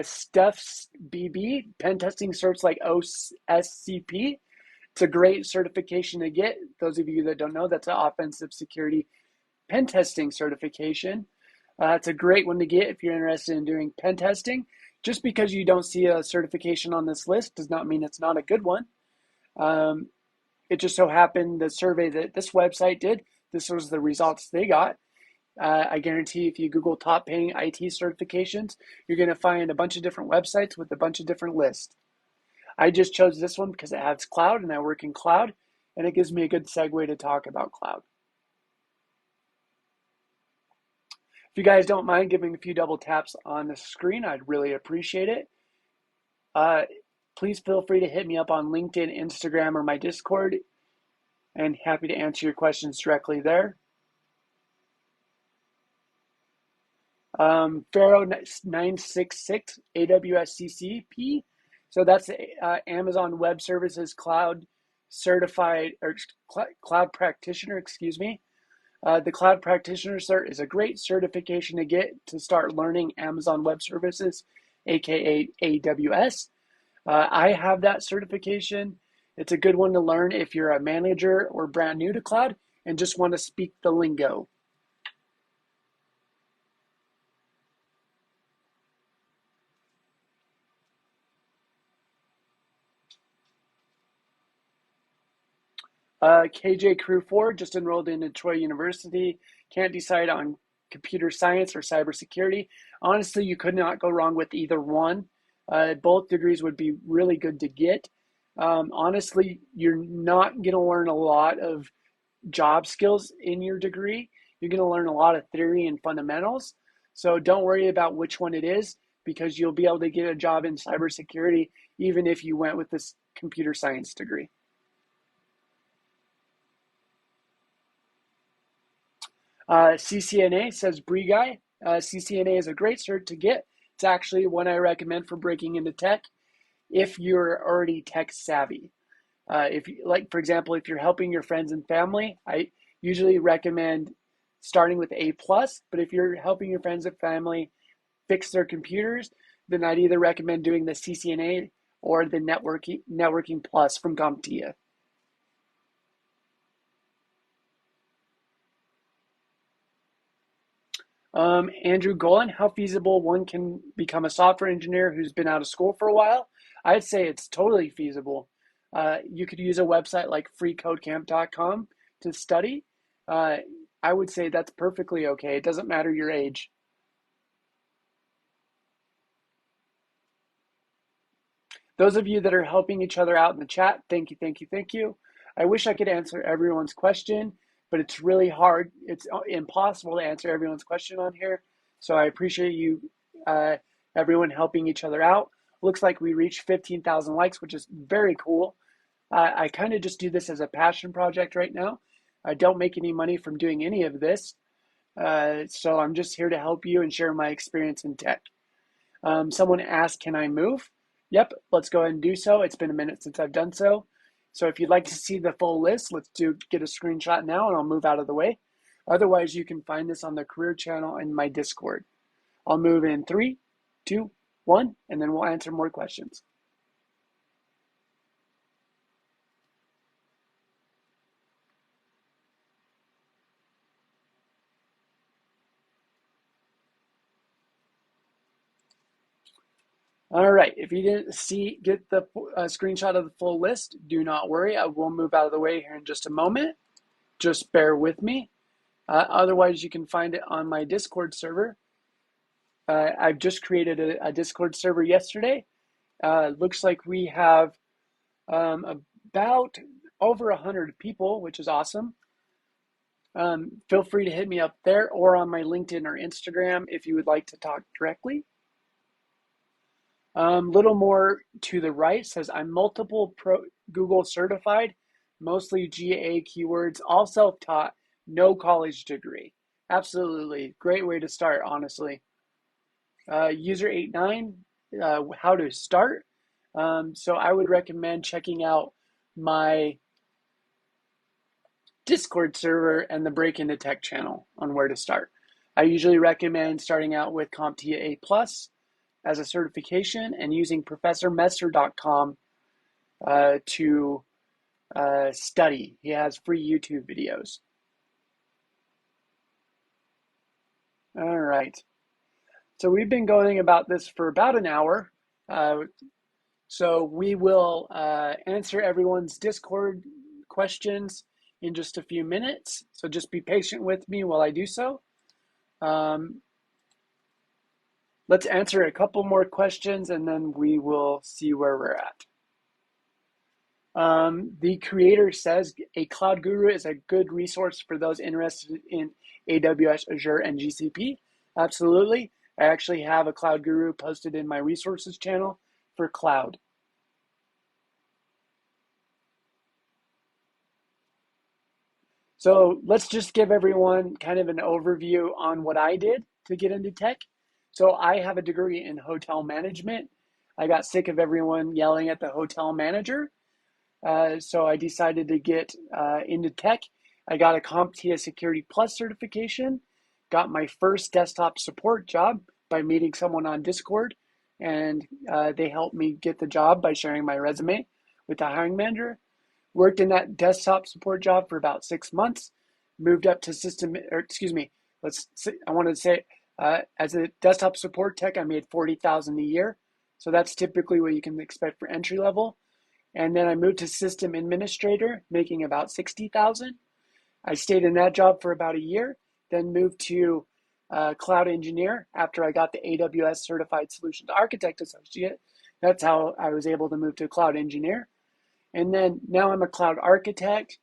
Steph's BB, pen testing certs like OSCP. It's a great certification to get. Those of you that don't know, that's an offensive security pen testing certification. It's a great one to get if you're interested in doing pen testing. Just because you don't see a certification on this list does not mean it's not a good one. It just so happened the survey that this website did, this was the results they got. I guarantee if you Google top paying IT certifications, you're going to find a bunch of different websites with a bunch of different lists. I just chose this one because it has cloud and I work in cloud, and it gives me a good segue to talk about cloud. If you guys don't mind giving a few double taps on the screen, I'd really appreciate it. Please feel free to hit me up on LinkedIn, Instagram, or my Discord, and happy to answer your questions directly there. Pharaoh 966 AWS CCP. So that's Amazon Web Services Cloud Certified or Cloud Practitioner, excuse me. The Cloud Practitioner Cert is a great certification to get to start learning Amazon Web Services, aka AWS. I have that certification. It's a good one to learn if you're a manager or brand new to cloud and just want to speak the lingo. KJ Crew 4 just enrolled into Troy University. Can't decide on computer science or cybersecurity. Honestly, you could not go wrong with either one. Both degrees would be really good to get. Honestly, you're not going to learn a lot of job skills in your degree. You're going to learn a lot of theory and fundamentals. So don't worry about which one it is, because you'll be able to get a job in cybersecurity even if you went with this computer science degree. CCNA says Bree Guy. CCNA is a great cert to get. It's actually one I recommend for breaking into tech if you're already tech savvy. If you, like, for example, if you're helping your friends and family, I usually recommend starting with A+, but if you're helping your friends and family fix their computers, then I'd either recommend doing the CCNA or the Networking Plus from Comptia. Andrew Golan, how feasible one can become a software engineer who's been out of school for a while? I'd say it's totally feasible. You could use a website like freecodecamp.com to study. I would say that's perfectly okay. It doesn't matter your age. Those of you that are helping each other out in the chat, thank you, thank you, thank you. I wish I could answer everyone's question, but it's really hard. It's impossible to answer everyone's question on here. So I appreciate you, everyone helping each other out. Looks like we reached 15,000 likes, which is very cool. I kind of just do this as a passion project right now. I don't make any money from doing any of this. So I'm just here to help you and share my experience in tech. Someone asked, can I move? Yep, let's go ahead and do so. It's been a minute since I've done so. So if you'd like to see the full list, let's get a screenshot now and I'll move out of the way. Otherwise, you can find this on the career channel in my Discord. I'll move in 3, 2, 1, and then we'll answer more questions. All right, if you didn't get the screenshot of the full list, do not worry. I will move out of the way here in just a moment. just bear with me. Otherwise, you can find it on my Discord server. I've just created a Discord server yesterday. Looks like we have about over 100 people, which is awesome. Feel free to hit me up there or on my LinkedIn or Instagram if you would like to talk directly. Little more to the right says I'm multiple Google certified, mostly GA keywords, all self-taught, no college degree. Absolutely, great way to start, honestly. User 89, how to start. So I would recommend checking out my Discord server and the Break Into Tech channel on where to start. I usually recommend starting out with Comptia A+ as a certification and using ProfessorMesser.com to study. He has free YouTube videos. All right. So we've been going about this for about an hour. So we will answer everyone's Discord questions in just a few minutes. So just be patient with me while I do so. Let's answer a couple more questions and then we will see where we're at. The creator says a cloud guru is a good resource for those interested in AWS, Azure, and GCP. Absolutely. I actually have a cloud guru posted in my resources channel for cloud. So let's just give everyone kind of an overview on what I did to get into tech. So I have a degree in hotel management. I got sick of everyone yelling at the hotel manager. So I decided to get into tech. I got a Comptia Security Plus certification, got my first desktop support job by meeting someone on Discord, and they helped me get the job by sharing my resume with the hiring manager. Worked in that desktop support job for about 6 months, moved up to I wanted to say, as a desktop support tech, I made $40,000 a year. So that's typically what you can expect for entry level. And then I moved to system administrator, making about $60,000. I stayed in that job for about a year, then moved to cloud engineer after I got the AWS Certified Solutions Architect Associate. That's how I was able to move to cloud engineer. And then now I'm a cloud architect,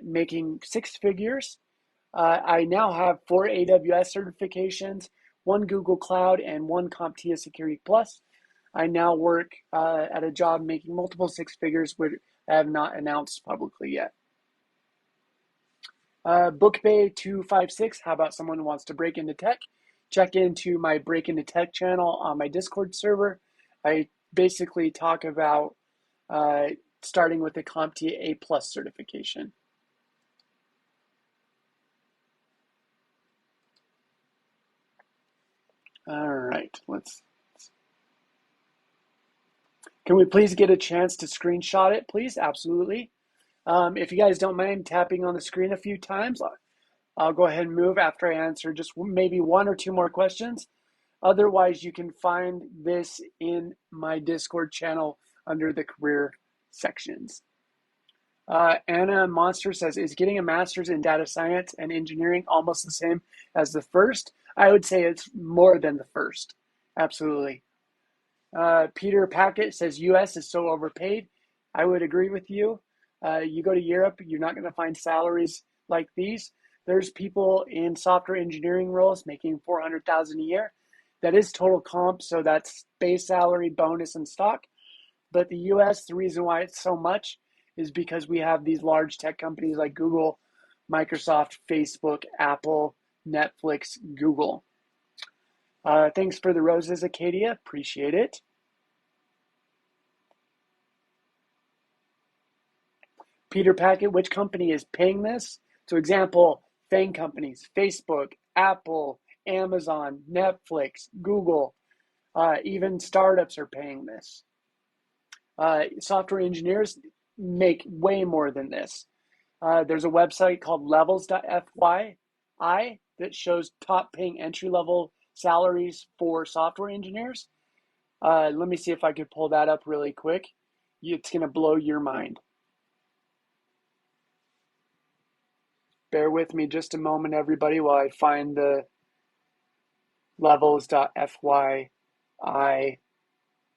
making six figures. I now have 4 AWS certifications, 1 Google Cloud, and 1 Comptia Security Plus. I now work at a job making multiple six figures, which I have not announced publicly yet. BookBay256, how about someone who wants to break into tech? Check into my Break Into Tech channel on my Discord server. I basically talk about starting with the Comptia A+ certification. All right, can we please get a chance to screenshot it, please? Absolutely. If you guys don't mind tapping on the screen a few times, I'll go ahead and move after I answer just maybe 1 or 2 more questions. Otherwise, you can find this in my Discord channel under the career sections. Anna Monster says, is getting a master's in data science and engineering almost the same as the first? I would say it's more than the first. Absolutely. Peter Packett says, US is so overpaid. I would agree with you. You go to Europe, you're not going to find salaries like these. There's people in software engineering roles making $400,000 a year. That is total comp, so that's base salary, bonus, and stock. But the US, the reason why it's so much is because we have these large tech companies like Google, Microsoft, Facebook, Apple, Netflix, Google. Thanks for the roses, Acadia. Appreciate it. Peter Packett, which company is paying this? So example, FANG companies, Facebook, Apple, Amazon, Netflix, Google, even startups are paying this. Software engineers make way more than this. There's a website called levels.fyi that shows top paying entry level salaries for software engineers. Let me see if I could pull that up really quick. It's going to blow your mind. Bear with me just a moment, everybody, while I find the levels.fyi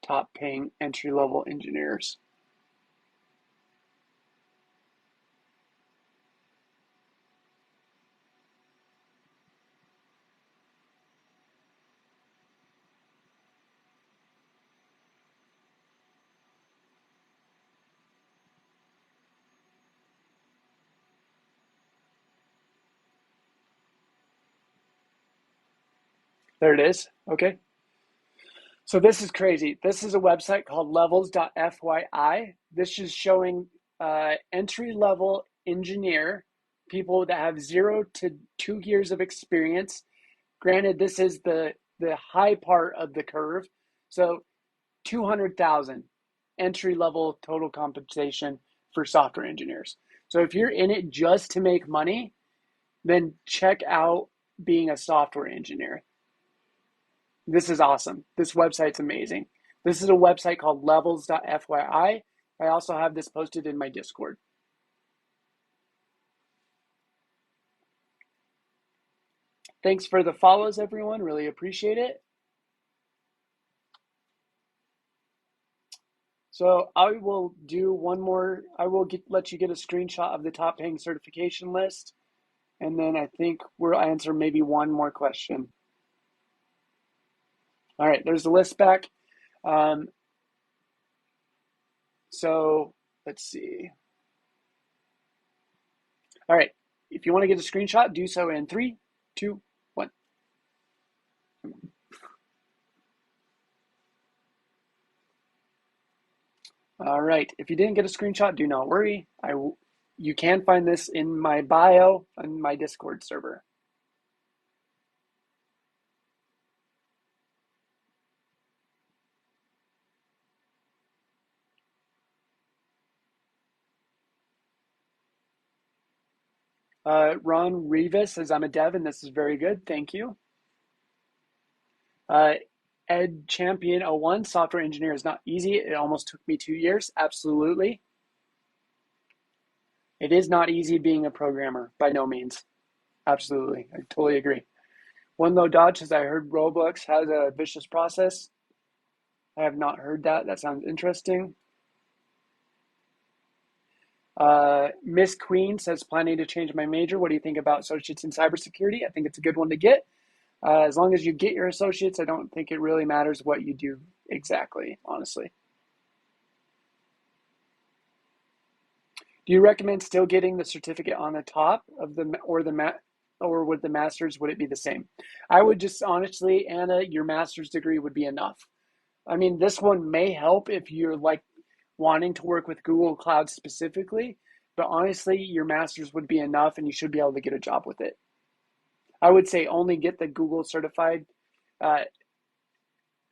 top paying entry-level engineers. There it is. Okay. So this is crazy. This is a website called levels.fyi. This is showing entry-level engineer, people that have 0 to 2 years of experience. Granted, this is the high part of the curve. So 200,000 entry-level total compensation for software engineers. So if you're in it just to make money, then check out being a software engineer. This is awesome. This website's amazing. This is a website called levels.fyi. I also have this posted in my Discord. Thanks for the follows, everyone. Really appreciate it. So I will do one more. I will let you get a screenshot of the top paying certification list. And then I think we'll answer maybe one more question. All right, there's the list back. So let's see. All right, if you want to get a screenshot, do so in 3, 2, 1. All right, if you didn't get a screenshot, do not worry. You can find this in my bio on my Discord server. Ron Rivas says, I'm a dev and this is very good. Thank you. Ed Champion 01, software engineer is not easy. It almost took me 2 years. Absolutely. It is not easy being a programmer, by no means. Absolutely. I totally agree. One Low Dodge says, I heard Roblox has a vicious process. I have not heard that. That sounds interesting. Miss Queen says, planning to change my major. What do you think about associates in cybersecurity? I think it's a good one to get. As long as you get your associates, I don't think it really matters what you do exactly, honestly. Do you recommend still getting the certificate on the top of the or with the master's, would it be the same? I would just honestly, Anna, your master's degree would be enough. I mean, this one may help if you're like wanting to work with Google Cloud specifically, but honestly, your master's would be enough and you should be able to get a job with it. I would say only get the Google certified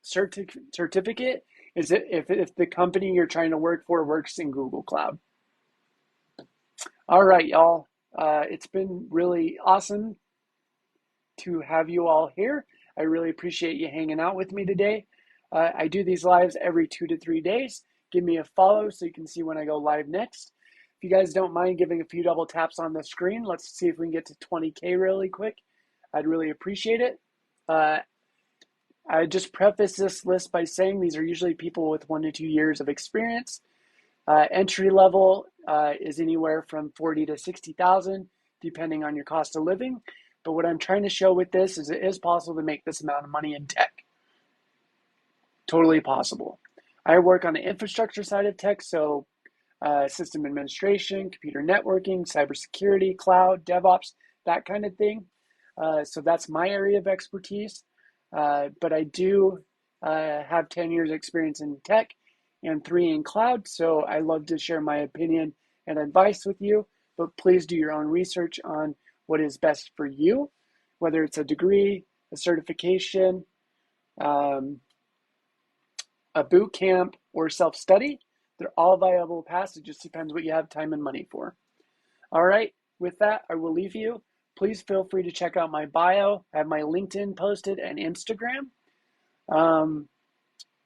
certificate is it if the company you're trying to work for works in Google Cloud. All right, y'all. It's been really awesome to have you all here. I really appreciate you hanging out with me today. I do these lives every 2 to 3 days. Give me a follow so you can see when I go live next. If you guys don't mind giving a few double taps on the screen, let's see if we can get to 20K really quick. I'd really appreciate it. I just preface this list by saying these are usually people with 1 to 2 years of experience. Entry level is anywhere from 40 to 60,000, depending on your cost of living. But what I'm trying to show with this is it is possible to make this amount of money in tech. Totally possible. I work on the infrastructure side of tech, so system administration, computer networking, cybersecurity, cloud, DevOps, that kind of thing. So that's my area of expertise. But I do have 10 years experience in tech and 3 in cloud. So I love to share my opinion and advice with you, but please do your own research on what is best for you, whether it's a degree, a certification, a boot camp, or self-study. They're all viable paths. It just depends what you have time and money for. All right, with that, I will leave you. Please feel free to check out my bio. I have my LinkedIn posted and Instagram,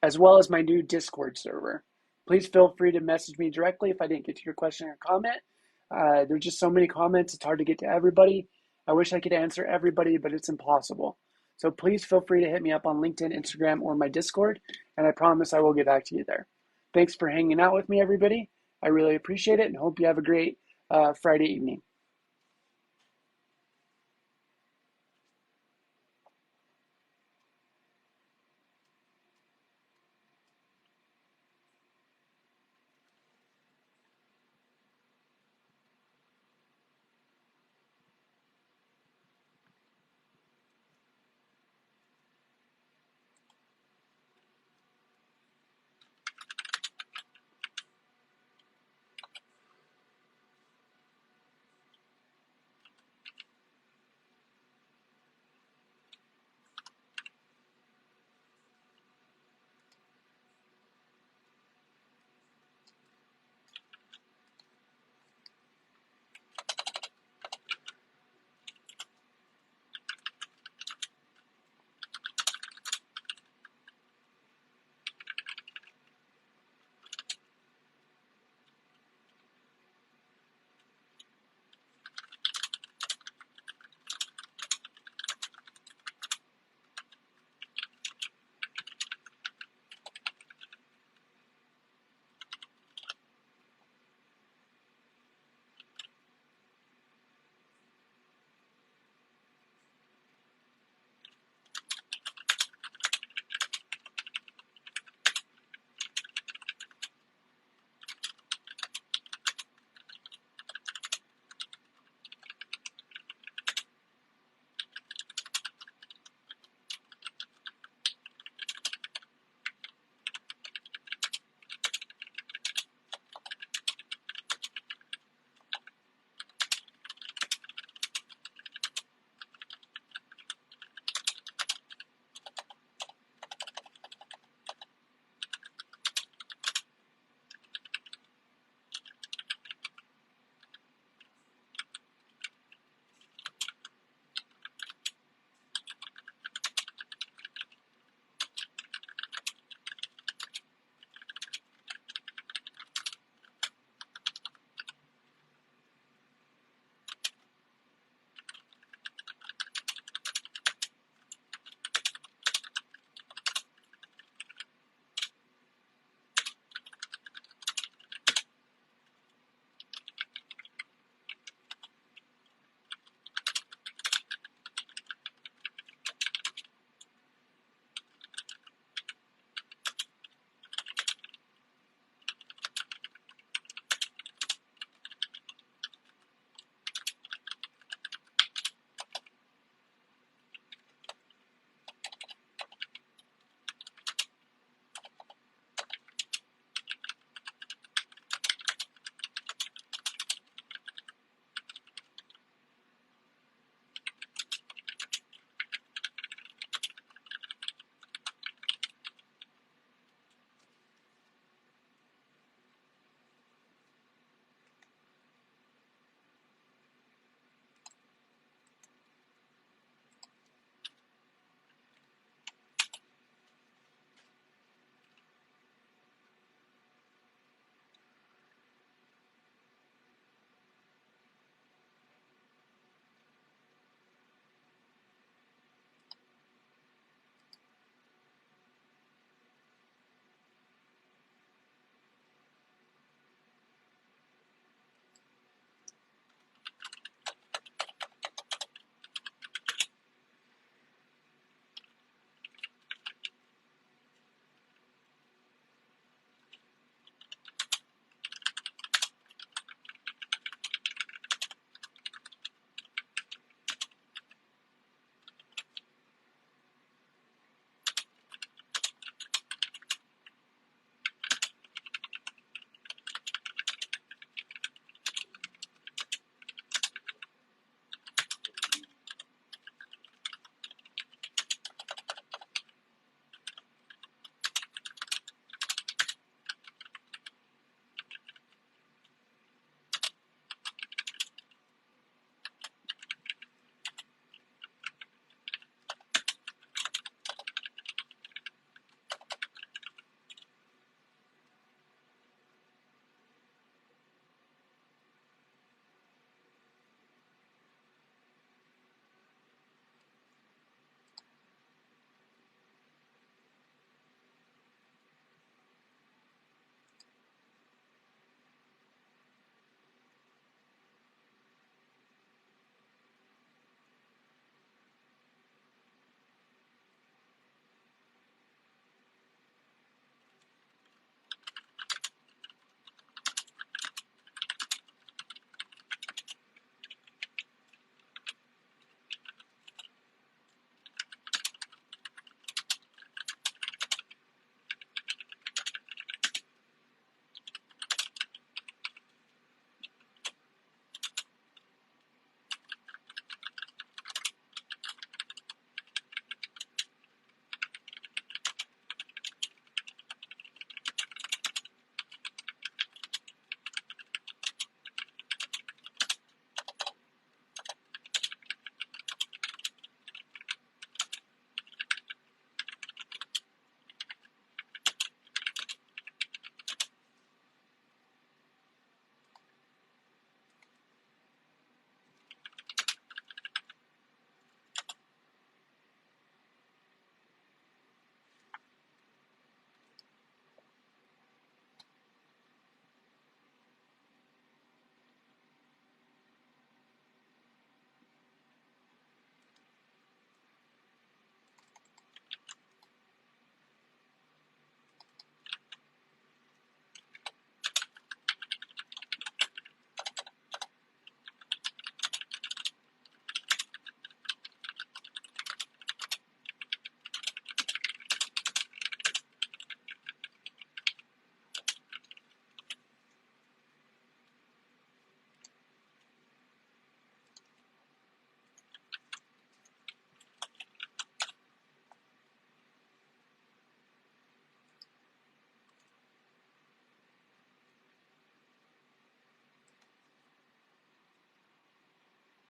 as well as my new Discord server. Please feel free to message me directly if I didn't get to your question or comment. There's just so many comments, it's hard to get to everybody. I wish I could answer everybody, but it's impossible. So please feel free to hit me up on LinkedIn, Instagram, or my Discord, and I promise I will get back to you there. Thanks for hanging out with me, everybody. I really appreciate it and hope you have a great Friday evening.